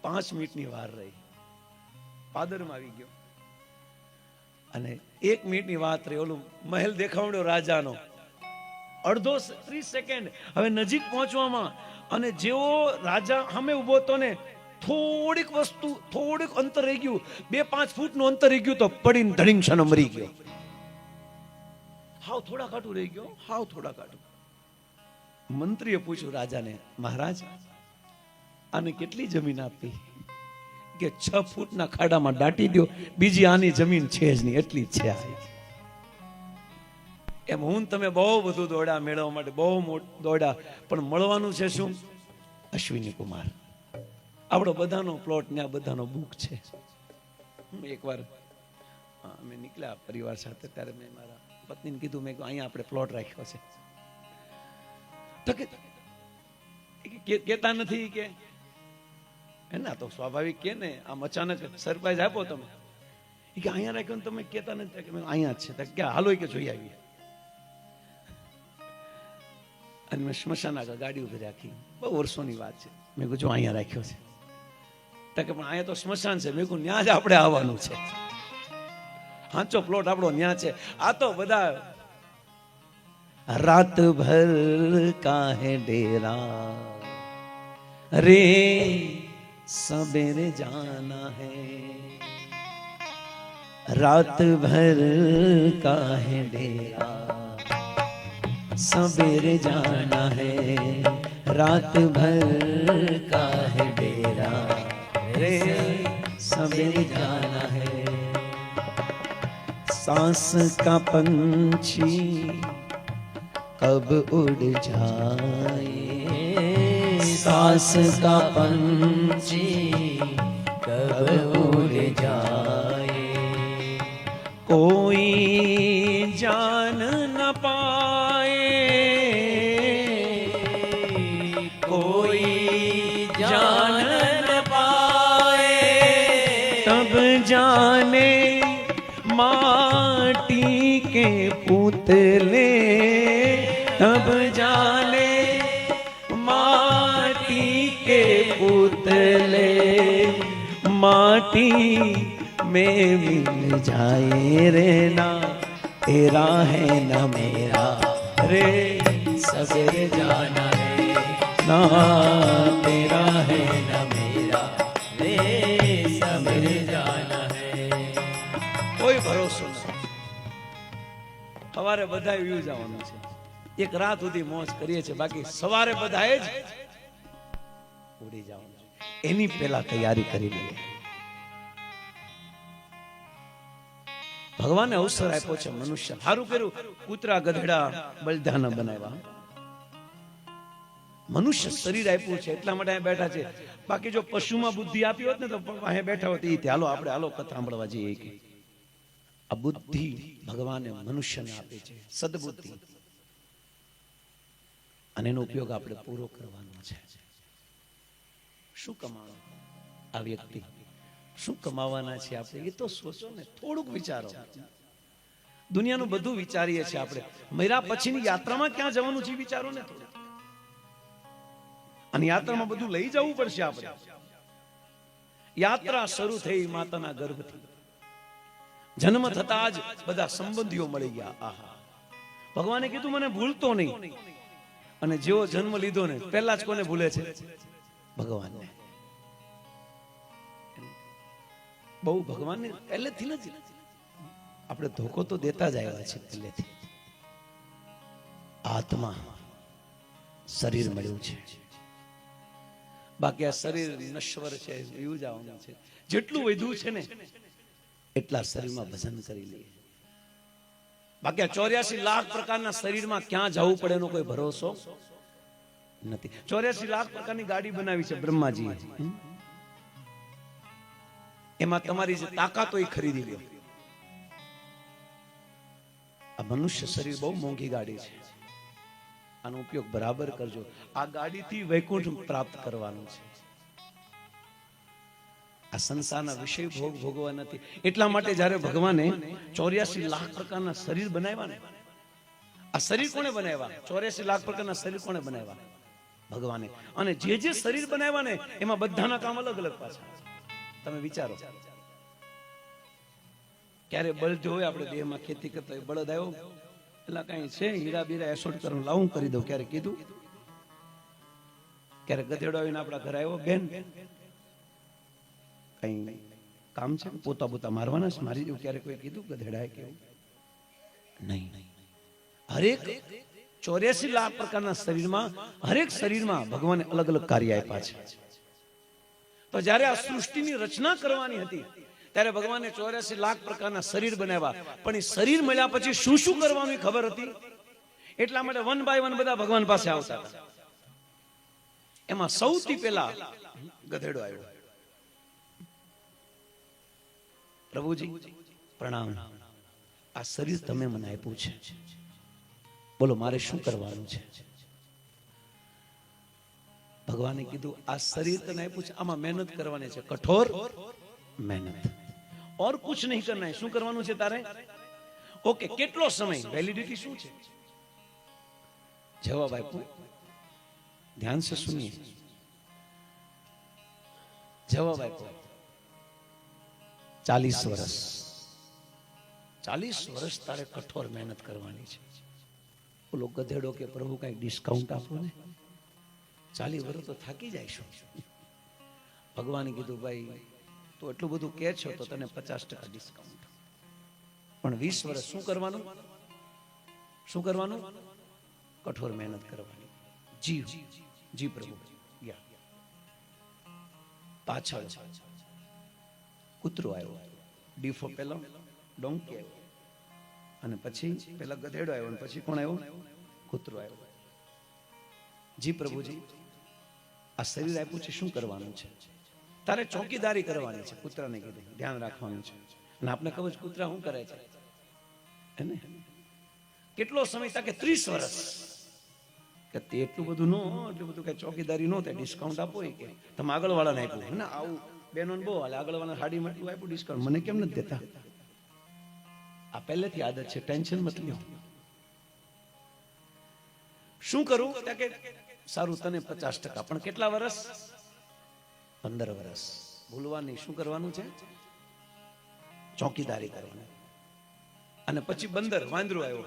5 મિનિટની વાર રહી, પાદરમાં આવી ગયો, અને 1 મિનિટની વાત રહી, ઓલું મહેલ દેખાવડ્યો રાજાનો, અડધો 30 સેકન્ડ હવે નજીક પહોંચવામાં, અને જેવો રાજા સામે ઉભો હતો ને થોડીક વસ્તુ, થોડીક અંતર રહી ગયું, 2-5 ફૂટનું અંતર રહી ગયું તો પડીને ધડીંગ છાનો મરી ગયો. હાવ થોડા કાટું રહી ગયો, હાવ થોડા કાટું. મંત્રીએ પૂછ્યું રાજાને, મહારાજ આને કેટલી જમીન આપી? કે 6 ફૂટના ખાડામાં દાટી દો, બીજી આની જમીન છે જ નહીં, એટલી જ છે. એમ હું તમે બહુ બધું દોડ્યા મેળવવા માટે, બહુ દોડ્યા, પણ મળવાનું છે શું? અશ્વિની કુમાર. આપણો બધાનો પ્લોટ ને આ બધાનો બુક છે. એકવાર અમે નીકળ્યા પરિવાર સાથે, ત્યારે મેં મારા પત્નીને કીધું, મેં અહીંયા આપણે પ્લોટ રાખ્યો છે. તો કે કેતા નથી કે એના તો સ્વાભાવિક કે ને, આમ અચાનક સરપ્રાઈઝ આપો તમે, કે અહીંયા રાખ્યો ને તમે કેતા નથી, કે અહીંયા જ છે, કે હાલો કે જોઈ આવીએ. અને મેં સ્મશાન આગળ ગાડી ઉભી રાખી, બહુ વર્ષોની વાત છે. મેં કીધું અહીંયા રાખ્યો છે, તો કે પણ અહીંયા તો સ્મશાન છે. મેં કીધું ત્યાં જ આપણે આવવાનું છે, સાચો પ્લોટ આપણો ત્યાં છે. આ તો બધા રાત ભર કાહે ડેરા રે સવેરે જાના હૈ, रात भर काहे डेरा सवेरे जाना है, रात भर काहे डेरा रे सवेरे जाना है। सांस का पंछी कब उड़ जाए, सांस का पंछी कब उड़ जाए, कोई जान न पाए, कोई जान न पाए, तब जाने माटी के पुतले, तब जाने माटी के पुतले, माटी में मिल जाए रे ना तेरा है ना मेरा रे सवेरे जाना है, ना तेरा है ना मेरा रे सवेरे સવારે બધાએ વ્યુ જવાનું છે, એક રાત સુધી મોજ કરીએ છીએ, બાકી સવારે બધાએ જ ઉડી જવાનું છે. એની પહેલા તૈયારી કરી લઈએ. ભગવાને અવસર આપ્યો છે મનુષ્ય, સારું કર્યું કૂતરા ગધેડા બળદા બનાવ્યા. મનુષ્ય શરીર આપ્યું છે એટલા માટે અહીં બેઠા છે. બાકી જો પશુમાં બુદ્ધિ આપી હોત ને તો અહીં બેઠા હોત એ હાલો આપણે હાલો કથા સાંભળવા જઈએ. કે આ બુદ્ધિ ભગવાને મનુષ્યને આપે છે, સદબુદ્ધિ, અને એનો ઉપયોગ આપણે પૂરો કરવાનો છે. શું કમાવાનું આ વ્યક્તિ, શું કમાવાના છે આપણે, એ તો સોચો ને, થોડુંક વિચારો. દુનિયાનું બધું વિચારીએ છીએ આપણે, મર્યા પછીની યાત્રામાં ક્યાં જવાનું છે વિચારો ને થોડું. અને યાત્રામાં બધું લઈ જવું પડશે આપણે. યાત્રા શરૂ થઈ માતાના ગર્ભથી, જન્મ થતા જ બધા સંબંધીઓ મળી ગયા. આહા, ભગવાને કીધું મને ભૂલતો નહીં, અને જેવો જન્મ લીધો ને પહેલા જ કોને ભૂલે છે? ભગવાનને. બહુ ભગવાનને પહેલેથી નથી, આપણે ધોકો તો દેતા જ આવ્યા છે પહેલેથી. આત્મા શરીર મળ્યું છે, બાકી આ શરીર નશ્વર છે, એવું જવાનું છે. જેટલું વધ્યું છે ને એટલા શરીરમાં ભજન કરી લઈએ. બાકી આ 84 લાખ પ્રકારના શરીરમાં ક્યાં જવું પડે એનો કોઈ ભરોસો નથી. 84 લાખ પ્રકારની ગાડી બનાવી છે બ્રહ્માજી, એમાં તમારી જે તાકાત હોય ખરીદી લો. આ મનુષ્ય શરીર બહુ મોંઘી ગાડી છે, આનો ઉપયોગ બરાબર કરજો. આ ગાડીથી વૈકુંઠ પ્રાપ્ત કરવાનું છે. આ સંસારના વિષય ભોગ ભોગવા નથી. એટલા માટે જ્યારે ભગવાને 84 લાખ પ્રકારના શરીર બનાવ્યા ને, આ શરીર કોને બનાવ્યા? 84 લાખ પ્રકારના શરીર કોને બનાવ્યા? ભગવાને. અને જે જે શરીર બનાવ્યા ને એમાં બધાના કામ અલગ અલગ પાછા. તમે વિચારો, ક્યારે બળદ હોય આપણે દેહમાં ખેતી કરતા હોય, બળદ આવ્યો એટલે કઈ છે હીરા બીરા એસોડ કરવાનું, લાવું કરી દઉં, ક્યારે કીધું. ક્યારે ગધેડો આવીને આપણા ઘરે આવ્યો, બેન કઈ કામ છે, પોતા પોતા મારવાના છે, મારી જેવું ક્યારે કોઈ કીધું ગધેડાએ કેવું? નહીં. હરેક 84 લાખ પ્રકારના શરીરમાં, હરેક શરીરમાં ભગવાને અલગ અલગ કાર્ય આપ્યા છે. તો જ્યારે આ સૃષ્ટિની રચના કરવાની હતી ત્યારે ભગવાને 84 લાખ પ્રકારના શરીર બનાવ્યા. પણ એ શરીર મળ્યા પછી શું શું કરવાનું ખબર હતી. એટલા માટે વન બાય વન બધા ભગવાન પાસે આવતા હતા. એમાં સૌથી પહેલા ગધેડો આવ્યો. પ્રભુજી પ્રણામ, આ શરીર તમે મને આપ્યું છે, બોલો મારે શું કરવાનું છે? ભગવાને કીધું આ શરીર તને આપ્યું છે, આમાં મહેનત કરવાની છે, કઠોર મહેનત, और कुछ नहीं करना है. શું કરવાનું છે તારે? ઓકે, કેટલો સમય, વેલિડિટી શું છે? જવાબ આપ્યો, ધ્યાન से सुनिए. જવાબ આપ્યો 40 વર્ષ. 40 વર્ષ તારે કઠોર મહેનત કરવાની છે. બોલો ગધેડો કે પ્રભુ કઈ ડિસ્કાઉન્ટ આપો ને, 40 વર્ષ તો થાકી જાયશું. ભગવાને કીધું ભાઈ તો એટલું બધું કે છો તો તને 50% ડિસ્કાઉન્ટ, પણ 20 વર્ષ શું કરવાનું? શું કરવાનું? કઠોર મહેનત કરવાની. જી જી પ્રભુ. પાછળ કૂતરો આવ્યો, ડીફો પેલો ડોંકી આવ્યો, અને પછી પેલા ગધેડો આવ્યો, અને પછી કોણ આવ્યો? કૂતરો આવ્યો. જી પ્રભુજી, આ શરીર આપ્યું છે, શું કરવાનું છે? તારે ચોકીદારી કરવાની છે. કૂતરાને કીધું ધ્યાન રાખવાનું છે. અને આપણે ખબર છે કૂતરા શું કરે છે એને? કેટલો સમય? તા કે 30 વર્ષ. કે તે એટલું બધું નો, એટલું બધું કઈ ચોકીદારી નો થાય, ડિસ્કાઉન્ટ આપો કે તમે આગળ વાળાને આપ્યું ને? આવું બેનો બહુ હાલે, આગળ વાળા હાડીમાં એટલું આપ્યું ડિસ્કાઉન્ટ, મને કેમ નથી દેતા? આ પહેલેથી આદત છે, ટેન્શન મત લ્યો. શું કરું? કે સારું તને 50%, પણ કેટલા વર્ષ? 15 વર્ષ. ભૂલવાની. શું કરવાનું છે? ચોકીદારી કરવાની. અને પછી બંદર વાંદરો આવ્યો,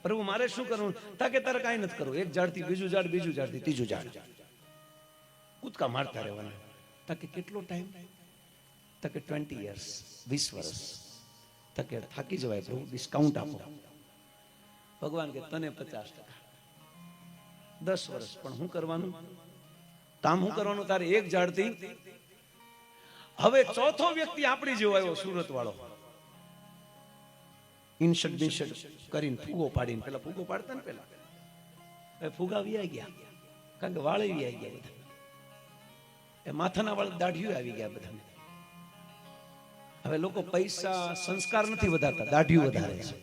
પ્રભુ મારે શું કરવું? તાકે તારે કાંઈ નથી કરવું, એક ઝાડથી બીજું ઝાડ, બીજું ઝાડથી ત્રીજું ઝાડ, કૂદકા મારતા રહેવાના. તાકે કેટલો ટાઈમ? તાકે 20 years, 20 વર્ષ. તાકે થાકી જવાય પ્રભુ, ડિસ્કાઉન્ટ આપો. ભગવાન કે તને 50%, 10 વર્ષ પણ શું કરવાનું, કામ શું કરવાનું તારે એક ઝાડથી. હવે ચોથો વ્યક્તિ આપણી જેવો આવ્યો, સુરત વાળો, ઇન્શર્ટ બિન્શર્ટ કરીને ફૂગો પાડીને, પેલા ફૂગો પાડતા ને પેલા ફૂગા આવી ગયા, કારણ કે વાળ આવી ગયા બધા, એ માથાના વાળ દાઢીઓ આવી ગયા બધાને. હવે લોકો પૈસા સંસ્કાર નથી વધારતા, દાઢીઓ વધારે છે.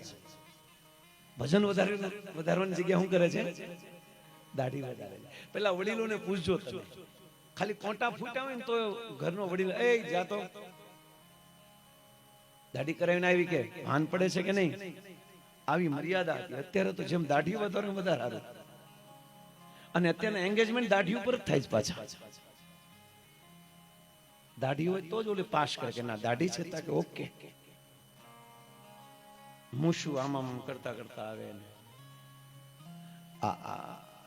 ભજન વધારવાની જગ્યા શું કરે છે, દાઢી વધારે. પેલા વડીલોને પૂછજો તમે, ખાલી કોટા ફૂટા હોય ને તો ઘરનો વડીલ એ જાતો દાઢી કરાવીને આવી કે ભાન પડે છે કે નહીં, આવી મર્યાદા હતી. અત્યારે તો જેમ દાઢી વધારે વધારે, અને અત્યારના એંગેજમેન્ટ દાઢી ઉપર જ થાય છે પાછા. દાઢી હોય તો જ ઓલે પાસ કરે કે ના દાઢી છે કે ઓકે. મૂછું આમ કરતા કરતા આવે ને આ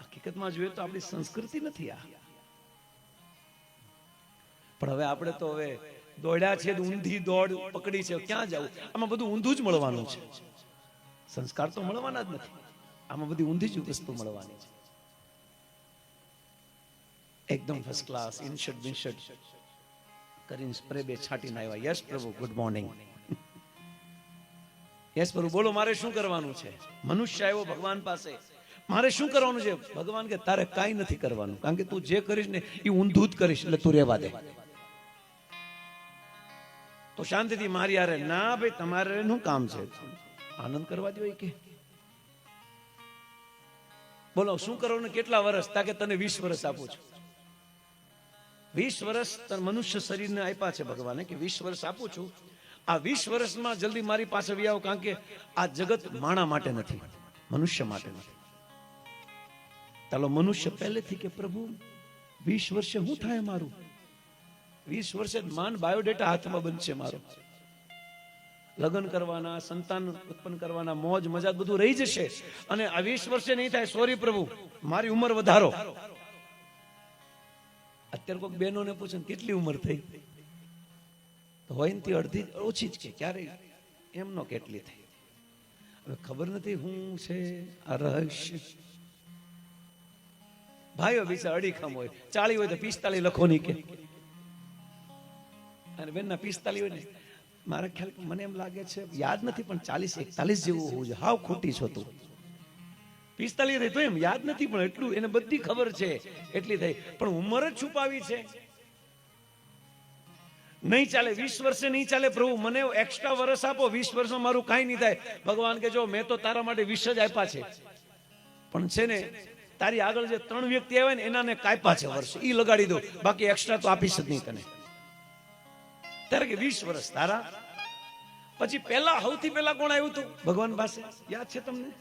હકીકતમાં જોઈએ તો આપણી સંસ્કૃતિ નથી આ. પણ હવે આપણે તો હવે દોડ્યા છે, ઊંધી દોડ પકડી છે, ક્યાં જવું? આમાં બધું ઊંધું જ મળવાનું છે. સંસ્કાર તો મળવાના જ નથી, આમાં બધી ઊંધી જ વસ્તુ મળવાની છે. એકદમ ફર્સ્ટ ક્લાસ ઇનશર્ટ બિનશર્ટ કરીને સ્પ્રે બે છાંટીને આવ્યા. યસ પ્રભુ, ગુડ મોર્નિંગ. યસ પ્રભુ, બોલો મારે શું કરવાનું છે? મનુષ્ય આવ્યો ભગવાન પાસે, મારે શું કરવાનું છે? ભગવાન કે તારે કાંઈ નથી કરવાનું, કારણ કે તું જે કરીશ ને એ ઊંધું જ કરીશ, એટલે તું રહેવા દે. તો શાંતિથી મારી યારે. ના ભાઈ, તમારે શું કામ છે? આનંદ કરવા દો. કે બોલો શું કરવાનું, કેટલા વર્ષ? તાકે તને 20 વર્ષ આપું છું. 20 વર્ષ મનુષ્ય શરીરને આપ્યા છે ભગવાને, કે 20 વર્ષ આપું છું. આ 20 વર્ષમાં જલ્દી મારી પાસે આવી આવો, કારણ કે આ જગત માણા માટે નથી, મનુષ્ય માટે નથી. ચાલો મનુષ્ય પહેલેથી કે પ્રભુ 20 વર્ષે શું થાય મારું? 20 વર્ષે માન બાયોડેટા હાથમાં બનશે મારો, લગ્ન કરવાના, સંતાન ઉત્પન્ન કરવાના, મોજ મજા બધું રહી જશે. અને આ 20 વર્ષે નહીં થાય, સોરી પ્રભુ મારી ઉંમર વધારો. અત્યારે કોઈ બહેનોને પૂછે કેટલી ઉંમર થઈ, તો હોય ને અડધી ઓછી જ કે ક્યારે એમ નો કેટલી થઈ. હવે ખબર નથી હું છે આ રહસ્ય. ભાઈઓ બીજા અડીખમ હોય, 40 હોય તો 45 લખો નહીં કે, અને બેનના 45 હોય ને મારા ખ્યાલ મને એમ લાગે છે, યાદ નથી પણ 40-41 જેવું હોવું જોઈએ. હાવ ખોટી છો તું. 45 રહી તો એમ યાદ નથી, પણ એટલું એને બધી ખબર છે એટલી થઈ. પણ ઉંમર જ છુપાવી છે. નહીં ચાલે, 20 વર્ષે નહીં ચાલે. પ્રભુ મને એક્સ્ટ્રા વર્ષ આપો, 20 વર્ષમાં મારું કાંઈ નહીં થાય. ભગવાન કે જો મેં તો તારા માટે 20 જ આપ્યા છે, પણ છે ને તારી આગળ જે 3 વ્યક્તિ આવે ને એનાને કાપ્યા છે વર્ષ, ઈ લગાડી દો, બાકી એક્સ્ટ્રા તો આપીશ જ નહીં તને. ત્યારે કે 20 વર્ષ તારા. પછી પહેલા સૌથી પહેલા કોણ આવ્યું હતું ભગવાન પાસે? યાદ છે તમને?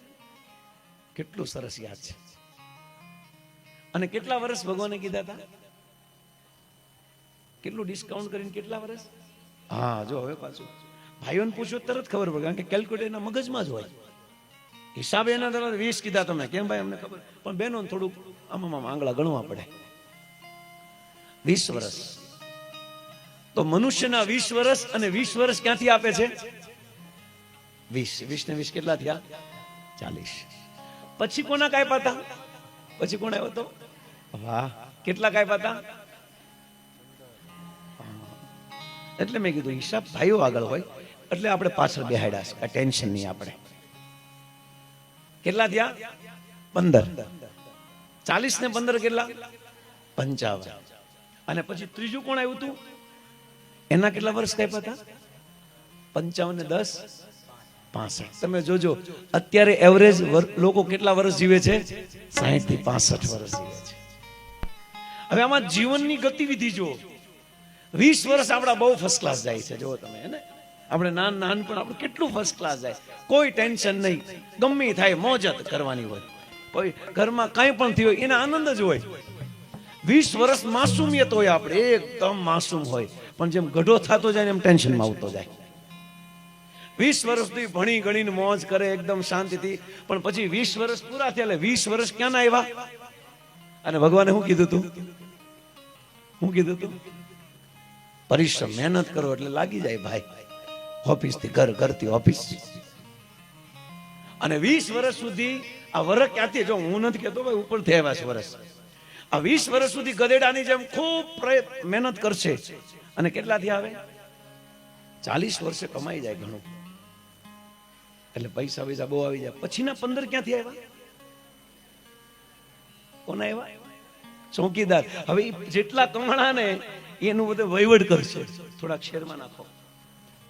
કેટલું સરસ યાદ છે. અને કેટલા વર્ષ ભગવાને કીધા હતા? કેટલું ડિસ્કાઉન્ટ કરીને કેટલા વર્ષ? હા જો હવે પાછું ભાઈઓને પૂછો તરત ખબર પડે, કારણ કે કેલ્ક્યુલેટર એના મગજમાં જ હોય. હિસાબે એના તરત 20 કીધા તમે. કેમ ભાઈ? અમને ખબર, પણ બહેનો થોડુંક આમાં આંગળા ગણવા પડે. 20 વર્ષ તો મનુષ્યના 20 વર્ષ, અને 20 વર્ષ ક્યાંથી આપે છે? 20 ને 20 કેટલા થયા? 40. પછી કોના કાપ્યા હતા? પછી કોણ આવ્યો હતો? વાહ, કેટલા કાપ્યા હતા? એટલે મેં કીધું હિસાબ ભાઈઓ આગળ હોય એટલે આપણે પાછળ બેહાડ્યા છે, ટેન્શન નહીં આપણે. કેટલા થયા? 15. 40 ને 15 કેટલા? 55. અને પછી ત્રીજું કોણ આવ્યું હતું? એના કેટલા વર્ષ કાપ્યા હતા? 55 ને 10 65. તમે જોજો અત્યારે એવરેજ લોકો કેટલા વર્ષ જીવે છે? 60 થી 65 વર્ષ જીવે છે. હવે આમાં જીવનની ગતિવિધિ જો 20 વર્ષ આપણા બહુ ફર્સ્ટ ક્લાસ જાય છે. જો તમે ને આપણે નાનપણ આપણે કેટલું ફર્સ્ટ ક્લાસ જાય, કોઈ ટેન્શન નહીં, ગમે થાય મોજ કરવાની હોય, કોઈ ઘરમાં કાંઈ પણ થયું હોય એના આનંદ જ હોય. 20 વર્ષ માસુમિયત હોય, આપણે એકદમ માસૂમ હોય, પણ જેમ ગઢો થતો જાય એમ ટેન્શનમાં આવતો જાય. 20 વર્ષથી ભણી ગણીને મોજ કરે એકદમ શાંતિથી, પણ પછી 20 વર્ષ પૂરા થયા એટલે 20 વર્ષ ક્યાં ના આવ્યા? અને ભગવાને શું કીધું તું? શું કીધું તું? પરિશ્રમ, મહેનત કરો એટલે લાગી જાય ભાઈ. ઓફિસ થી ઘર, ઘરથી ઓફિસ. અને 20 વર્ષ સુધી આ વરસ ક્યાંથી, જો હું નથી કહેતો ભાઈ ઉપરથી આવ્યા છે વરસ, આ 20 વર્ષ સુધી ગધેડાની જેમ ખૂબ મહેનત કરશે અને કેટલાથી આવે 40 વર્ષે કમાઈ જાય ઘણું, એટલે પૈસા બહુ આવી જાય. પછીના 15 ક્યાંથી આવ્યા? કોના આવ્યા? ચોકીદાર. હવે જેટલા કમાણા ને એનું બધું વહીવટ કરશે. થોડાક શેરમાં નાખો,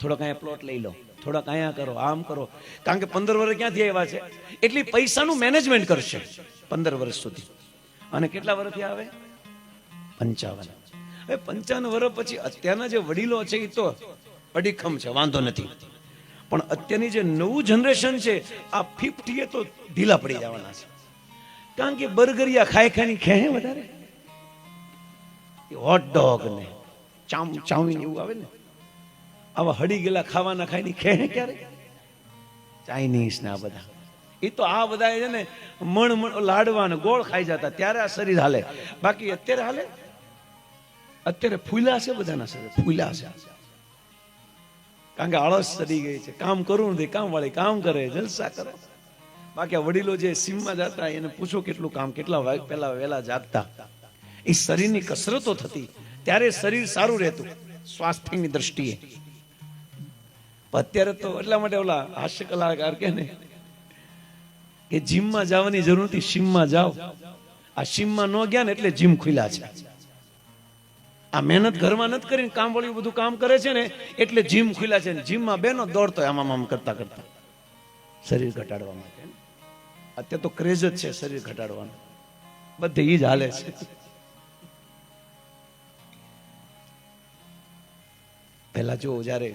થોડાક અહીંયા પ્લોટ લઈ લો, થોડાક અહીંયા કરો, આમ કરો, કારણ કે 15 વર્ષ ક્યાંથી આવ્યા છે, એટલી પૈસાનું મેનેજમેન્ટ કરશે 15 વર્ષ સુધી. અને કેટલા વર્ષથી આવે? 55. હવે 55 વર્ષ પછી અત્યારના જે વડીલો છે એ તો અડીખમ છે, વાંધો નથી, પણ અત્યારની જે નવું જનરેશન છે આ 50 તો ઢીલા પડી જવાના છે, કારણ કે બર્ગરિયા ખાઈ ખાઈ ખેહે વધારે, હોટ ડોગ ને ચાઉમીન એવું આવે ને, આવા હડી ગયેલા ખાવાના ખાઈને ખેહે ક્યારે? ચાઇનીઝ ને આ બધા, એ તો આ બધા છે ને મણ લાડવા ને ગોળ ખાઈ જતા ત્યારે આ શરીર હાલે, બાકી અત્યારે હાલે? અત્યારે ફૂલા છે બધાના શરીર, ફૂલા છે, કારણ કે આળસ ચડી ગઈ છે, કામ કરવું નથી, કામ વાળી કામ કરે, જલસા કરો. બાકી આ વડીલો જે સીમમાં જતા એને પૂછો કેટલું કામ, કેટલા વાગ પહેલા વહેલા જાગતા, એ શરીરની કસરતો થતી ત્યારે શરીર સારું રહેતું સ્વાસ્થ્યની દ્રષ્ટિએ. અત્યારે તો એટલા માટે ઓલા હાસ્ય કલાકાર કે ને કે જીમમાં જવાની જરૂર નથી, સીમમાં જાઓ. આ સીમમાં ન ગયા ને એટલે જીમ ખુલ્યા છે. આ મહેનત ઘરમાં નથી કરીને કામ વાળું બધું કામ કરે છે ને એટલે જીમ ખુલ્યા છે. જીમમાં બેનો દોડતો આમ આમ કરતા કરતા શરીર ઘટાડવા માટે. અત્યારે તો ક્રેઝ જ છે શરીર ઘટાડવાનું, બધે ઈ જ હાલે છે. પેલા જો જયારે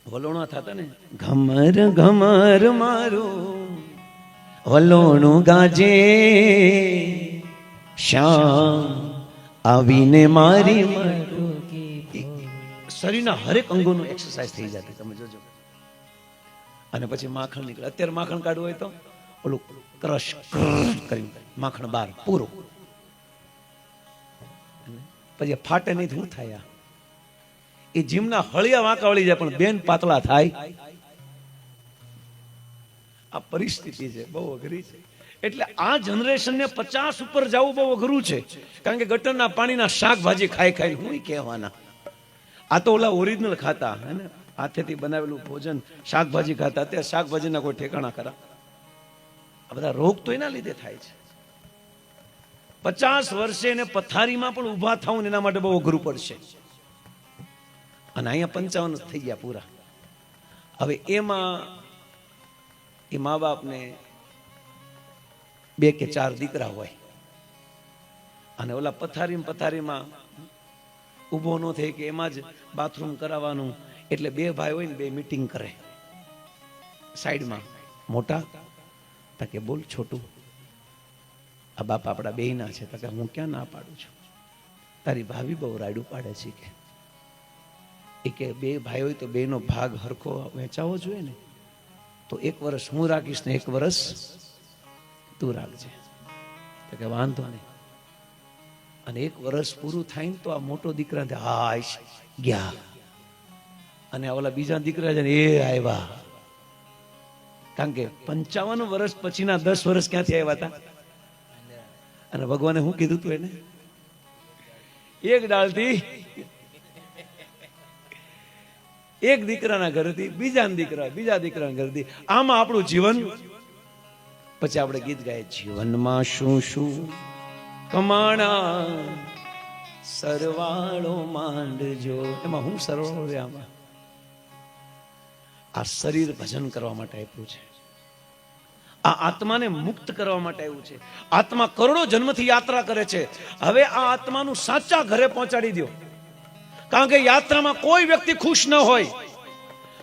વલોણા થતા ને, ઘમર ઘમર મારું વલોણું ગાજે, શ્યામ આવીને મારી શરીરના હરેક અંગોનું એક્સરસાઇઝ થઈ જતી, તમે જોજો. અને પછી માખણ નીકળે. અત્યારે માખણ કાઢવું હોય તો ઓલું ક્રશ કરી માખણ બહાર પૂરું, પછી ફાટે નહીં શું થાય? એ જીમના હળિયા વાંકા વળી જાય પણ બેન પાતળા થાય. આ પરિસ્થિતિ છે, બહુ અઘરી છે. એટલે આ જનરેશનને 50 ઉપર જવું બહુ અઘરું છે, કારણ કે ગટરના પાણીના શાકભાજી ખાઈ ખાઈ હું કહેવાના. આ તો ઓલા ઓરિજિનલ ખાતા હે ને, હાથેથી બનાવેલું ભોજન, શાકભાજી ખાતા. અત્યારે શાકભાજીના કોઈ ઠેકાણા ખરા? આ બધા રોગ તો એના લીધે થાય છે. 50 વર્ષે એને પથારીમાં પણ ઊભા થવું એના માટે બહુ અઘરું પડશે, અને અહીંયા 55 થઈ ગયા પૂરા. હવે એમાં એ મા બાપને 2 કે 4 દીકરા હોય, અને ઓલા પથારીમાં ઊભો ન થાય કે એમાં જ બાથરૂમ કરાવવાનું, એટલે 2 ભાઈ હોય ને 2 મીટિંગ કરે સાઈડમાં. મોટા કે બોલ છોટું, આ બાપ આપણા બેયના છે. કે હું ક્યાં ના પાડું છું, તારી ભાભી બહુ રાયડું પાડે છે કે. એ કે 2 ભાઈ હોય તો 2નો ભાગ હરખો વહેંચાવો જોઈએ ને, તો 1 વર્ષ હું રાખીશ ને 1 વર્ષ તું રાખજે. તો કે વાંધો નહીં. અને 1 વર્ષ પૂરું થાય ને તો આ મોટો દીકરા હાશ ગયા, અને ઓલા બીજા દીકરા છે ને એ આવ્યા. કારણ કે 55 વર્ષ પછીના 10 વર્ષ ક્યાંથી આવ્યા હતા? અને ભગવાને શું કીધું તું એને? એક ડાળથી એક દીકરાના ઘરેથી બીજા દીકરાના ઘરેથી. આમાં આપણું જીવન. પછી આપણે ગીત ગાય, જીવનમાં શું શું કમાણા સરવાળો માંડજો. એમાં હું સરવાળો રે? આમાં આ શરીર ભજન કરવા માટે આપ્યું છે, આ આત્માને મુક્ત કરવા માટે આવ્યું છે. આત્મા કરોડો જન્મથી યાત્રા કરે છે. હવે આ આત્માનું સાચા ઘરે પહોંચાડી દો, કારણ કે યાત્રામાં કોઈ વ્યક્તિ ખુશ ન હોય.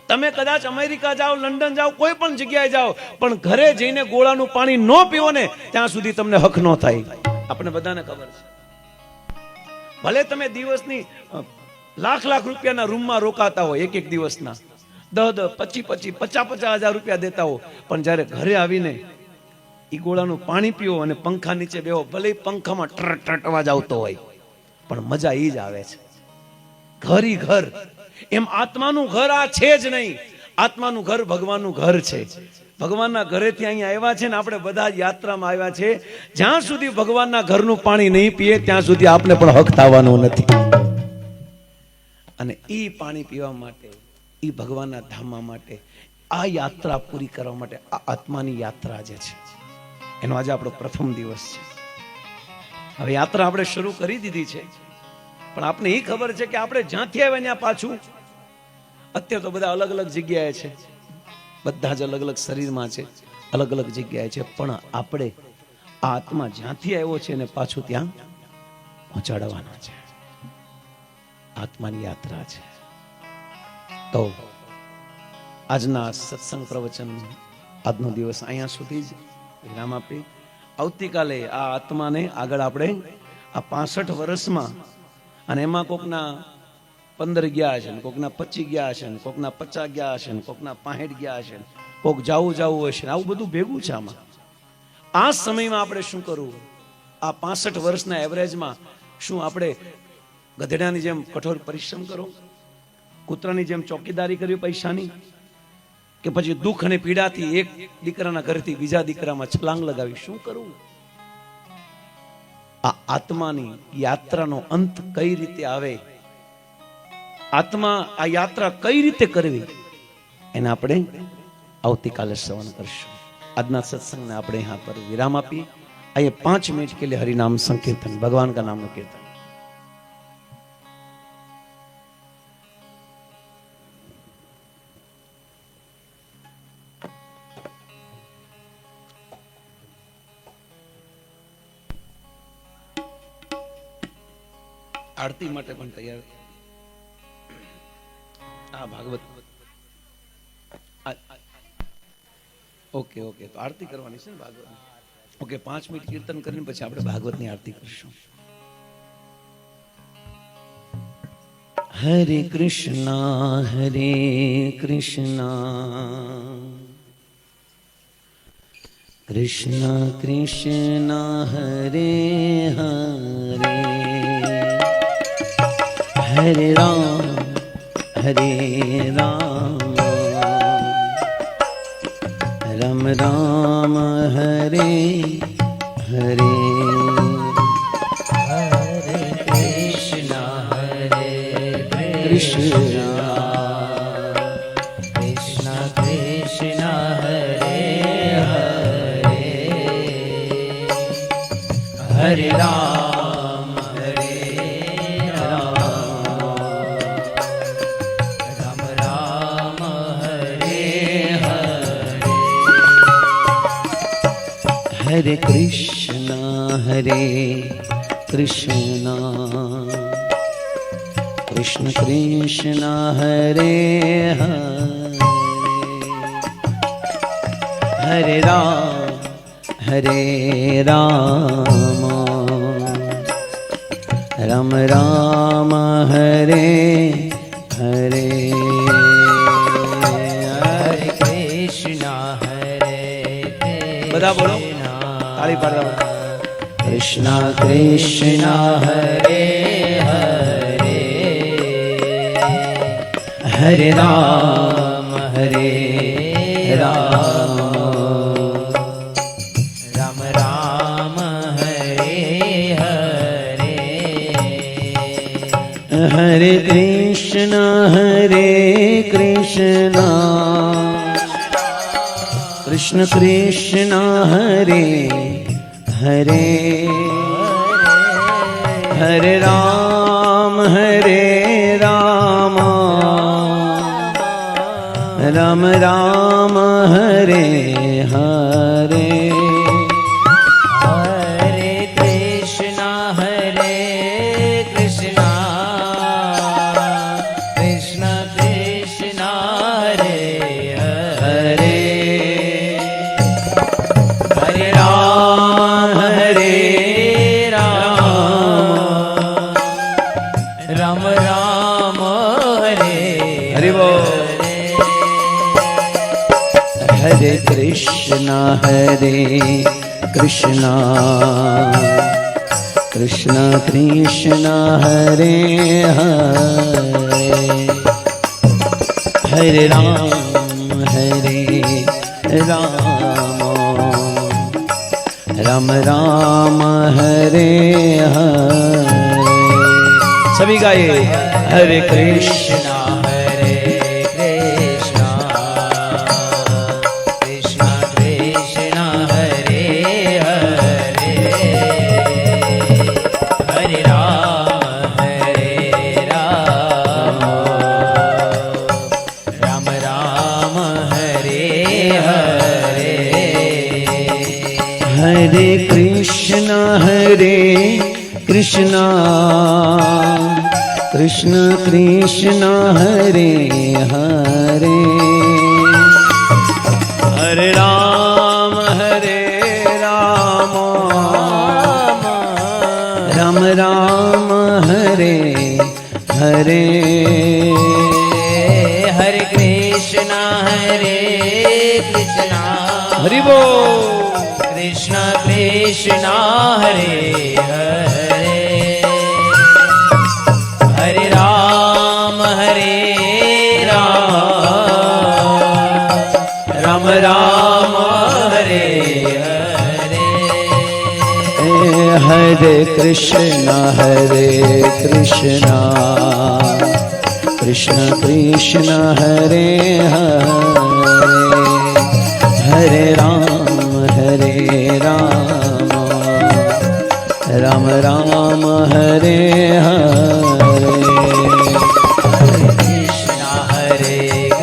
તમે કદાચ અમેરિકા જાઓ, લંડન જાઓ, કોઈ પણ જગ્યાએ જાઓ, પણ ઘરે જઈને ગોળાનું પાણી ન પીવો ને ત્યાં સુધી તમને હક ન થાય. આપણે બધાને ખબર છે. ભલે તમે દિવસની લાખ રૂપિયાના રૂમમાં રોકાતા હોય, એક દિવસના 10, 25, 50,000 રૂપિયા દેતા હો, પણ જ્યારે ઘરે આવીને એ ગોળાનું પાણી પીવો અને પંખા નીચે બેહો, ભલે પંખામાં ટ્રટ અવાજ આવતો હોય, પણ મજા એ જ આવે છે. ઘર એમ આત્માનું ઘર આ છે જ નહીં. આત્માનું ઘર ભગવાનનું ઘર છે. ભગવાનના ઘરેથી અહીંયા આવ્યા છે ને આપણે બધા યાત્રામાં આવ્યા છે. જ્યાં સુધી ભગવાનના ઘરનું પાણી નહીં પીએ ત્યાં સુધી આપને પણ હક થવાનો નથી. અને ઈ પાણી પીવા માટે, ઈ ભગવાનના ધામા માટે, આ યાત્રા પૂરી કરવા માટે, આ આત્માની યાત્રા જે છે એનો આજે આપણો પ્રથમ દિવસ છે. હવે યાત્રા આપણે શરૂ કરી દીધી છે, પણ આપને એ ખબર છે કે આપણે જ્યાંથી આવ્યા ત્યાં પાછું, અત્યારે તો બધા અલગ અલગ જગ્યાએ છે, બધા જ અલગ અલગ શરીરમાં છે, અલગ અલગ જગ્યાએ છે, પણ આપણે આ આત્મા જ્યાંથી આવ્યો છે એને પાછું ત્યાં પહોંચાડવાનો છે. આત્માની યાત્રા છે. તો આજના સત્સંગ પ્રવચન, આજનો દિવસ અહીંયા સુધી જ વિરામ આપી. આવતીકાલે આ આત્માને આગળ આપણે આ 65 વર્ષમાં, અને એમાં કોકના 15 ગયા છે, કોકના 25 ગયા છે, કોકના 50 ગયા છે, કોકના 65 ગયા છે, કોક જાવું હશે, આવું બધું ભેગું છે. આમાં આ સમયમાં આપણે શું કરવું? આ 65 વર્ષના એવરેજમાં શું આપણે ગધેડાની જેમ કઠોર પરિશ્રમ કરો, કૂતરાની જેમ ચોકીદારી કરવી પૈસાની, કે પછી દુઃખ અને પીડાથી એક દીકરાના ઘરથી બીજા દીકરામાં છલાંગ લગાવી શું કરવું? આ આત્માની યાત્રાનો અંત કઈ રીતે આવે, આત્મા આ યાત્રા કઈ રીતે કરવી, એને આપણે આવતીકાલે શ્રવણ કરશું. આજના સત્સંગને આપણે यहाँ पर विराम આપી. आइए 5 मिनट के लिए हरिनाम संकीर्तन, भगवान का नाम कीर्तन. आरती માટે પણ તૈયાર. આ ભાગવત ઓકે ઓકે, તો આરતી કરવાની છે ને ભાગવત. ઓકે, 5 મિનિટ કીર્તન કરીને પછી આપણે ભાગવતની આરતી કરીશું. હરે કૃષ્ણ કૃષ્ણ કૃષ્ણ હરે હરે, हरे राम राम राम हरे हरे, हरे कृष्ण कृष्ण कृष्ण हरे हरे, हरे राम हरे कृष्ण कृष्ण कृष्ण हरे हरे, हरे राम राम राम हरे हरे, हरे कृष्ण બધા બોલો, તાળી પાડો. कृष्ण कृष्ण हरे हरे, हरे राम राम राम हरे हरे, हरे कृष्ण कृष्ण कृष्ण हरे हरे, हरे राम राम राम हरे हरे, हरे कृष्ण कृष्ण कृष्ण हरे हरे, हरे राम राम राम हरे हरि बोल. हरे कृष्ण कृष्ण कृष्ण हरे हरे, हरे राम राम राम राम हरे हरे। सभी गाइए हरे कृष्ण हरे कृष्णा कृष्णा कृष्णा हरे हरे। हरे राम राम राम हरे हरे। हरे कृष्णा कृष्ण कृष्ण हरे हरे। हरे राम राम राम हरे हरे। हरे कृष्णा हरि बोल। कृष्ण कृष्ण हरे हरे। हरे राम राम राम हरे हरे। हरे कृष्ण कृष्ण कृष्ण हरे हरे। हरे राम राम राम हरे हरे।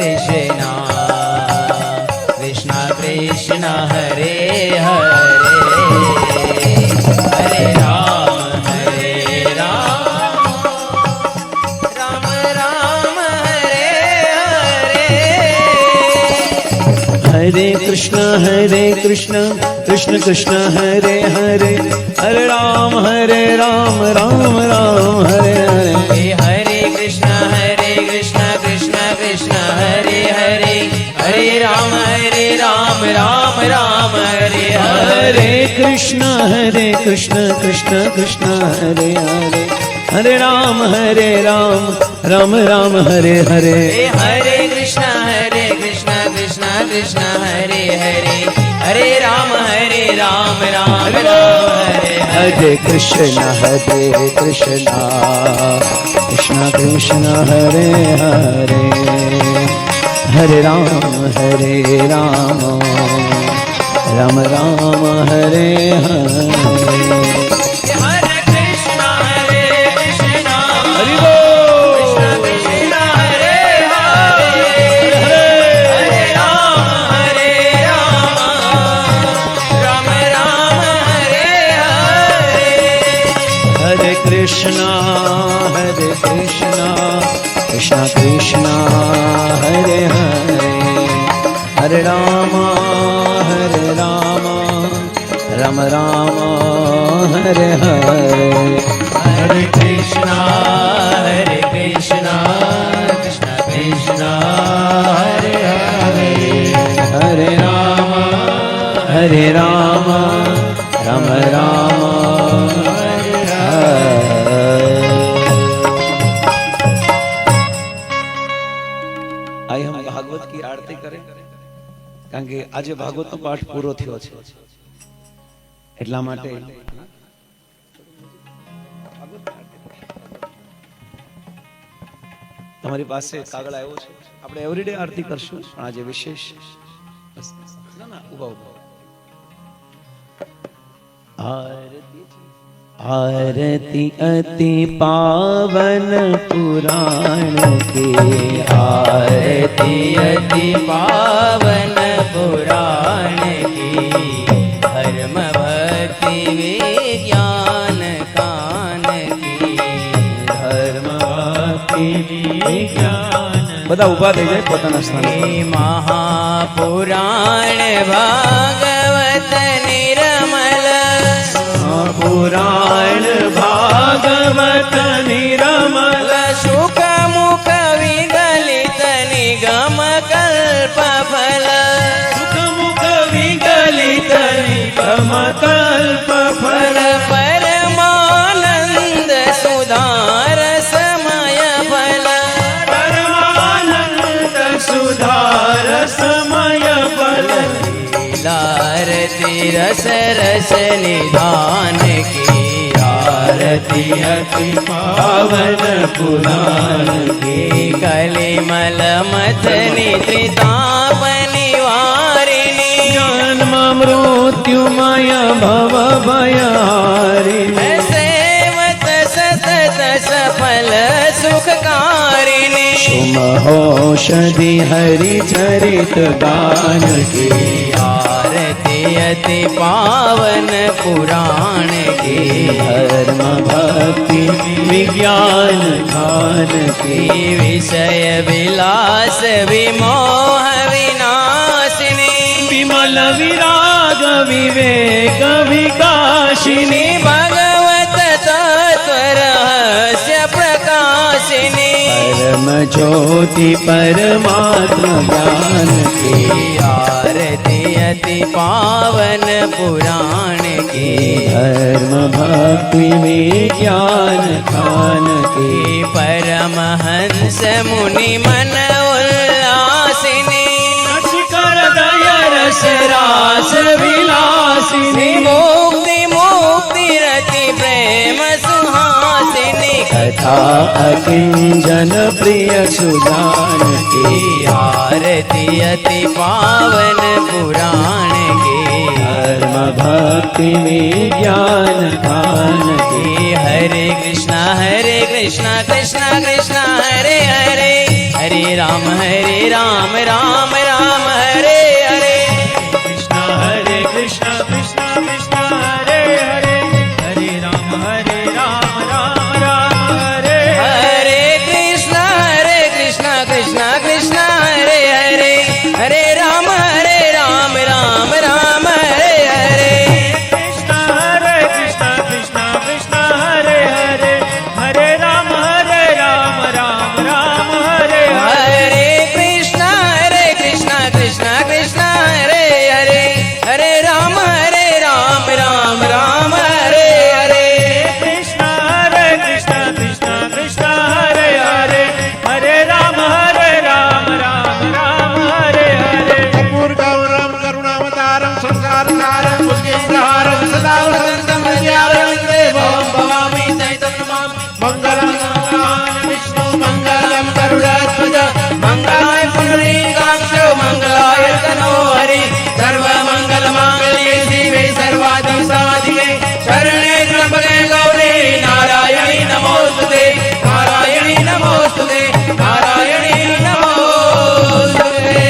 कृष्ण कृष्ण हरे हरे। हरे राम राम राम हरे हरे। हरे कृष्ण कृष्ण कृष्ण हरे हरे। हरे राम राम राम हरे हरे। हरे कृष्ण कृष्ण कृष्ण हरे हरे। हरे राम राम राम हरे हरे। कृष्ण कृष्ण कृष्ण हरे हरे। हरे राम राम राम हरे हरे। हरे कृष्ण कृष्ण कृष्ण हरे हरे। हरे राम राम राम हरे हरे। कृष्ण कृष्ण कृष्ण हरे हरे। हरे राम राम राम हरे हरे। हरे कृष्ण हरि बोल। कृष्ण हरे हरे। हरे राम राम राम हरे हरे। हरे कृष्ण कृष्ण कृष्ण हरे हरे। हरे राम राम राम हरे हरे। हरे कृष्ण कृष्ण कृष्ण हरे हरे। हरे राम राम राम हरे हरे। આઈ હમ ભાગવત की आरती करें કારણ કે આજે ભાગવતનો પાઠ પૂરો થયો છે એટલા માટે તમારી પાસે કાગળ આવ્યો છે આપણે એવરીડે આરતી કરશું પણ આજે વિશેષ ના ઉભા आरती अति पावन पुराण की। आरती अति पावन पुराण की। धर्म भक्ति विज्ञान कान की। धर्म भक्ति विज्ञान। બધા ઊભા થઈ જાય પોતાના સ્થાને। महापुराण भागवत निर्मल। પુરાણ ભાગવત નિરમલ। शुक मुख विगलित निगम कल्प फल। સુખ મુખ વિગલિત નિગમ કલ્પ ફલ। परमानंद सुधार समय फल। પરમાનંદ સુધાર સમય ફલ। रस रस निधान की आरती अति पावन पुराण की कलिमल मथनी त्रिताप निवारिणी जन्म मृत्यु माया भव भयहारिणी सेवत सतत सफल सुखकारिणी सुमहोषधि हरि चरित गान की आरती अति पावन पुराण की धर्म भक्ति विज्ञान ध्यान की विषय विलास विमोह विनाशिनी विमल विराग विवेक विकाशिनी भगवत तत्व रहस्य प्रकाशिनी परम ज्योति परमात्म ज्ञान की आरती अति पावन पुराण की धर्म भक्ति विज्ञान ध्यान की परमहंस मुनि मन उल्लासिनी कर दया रस रास विलासिनी मुक्ति मुक्ति रति प्रेम सुहासिनी कथा अकिंजन प्रिय सुजान की आरती अति पावन पुराण की धर्म भक्ति विज्ञान ध्यान की हरे कृष्णा कृष्णा कृष्णा हरे हरे हरे राम राम राम हरे हरे कृष्ण हरे कृष्ण कृष्ण कृष्ण हरे हरे हरे राम राम राम हरे हरे कृष्णा कृष्णा कृष्णा हरे हरे हरे राम राम राम हरे हरे कृष्ण कृष्ण कृष्ण हरे हरे हरे राम राम राम हरे हरे कृष्णा कृष्णा कृष्णा हरे हरे हरे राम राम राम हरे हरे कृष्ण कृष्ण कृष्ण हरे हरे हरे राम राम राम हरे हरे पूर्गौरम करुणावतारं संसारसारं बुद्धिप्रहारं सदा वसन्तं हृदयारं देवं भवामि चैतन्यमां मङ्गलं मङ्गलाय विष्णु मङ्गलं गरुडध्वज मंगलाय पुंडरीकाक्ष मंगलाय तनो हरि सर्वमंगलमांगल्ये शिवे सर्वाधिसाधिके शरणे त्र्यंबके गौरी नारायणी नमोस्तुते नारायणी नमोस्तुते नारायणी नमोस्तुते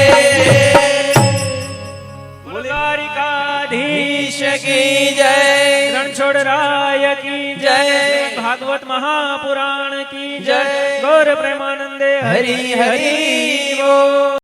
द्वारिकाधीश की जय रणछोड़राय की जय भागवत महापुराण की जय गौर प्रेमानंदे हरि हरि बोल।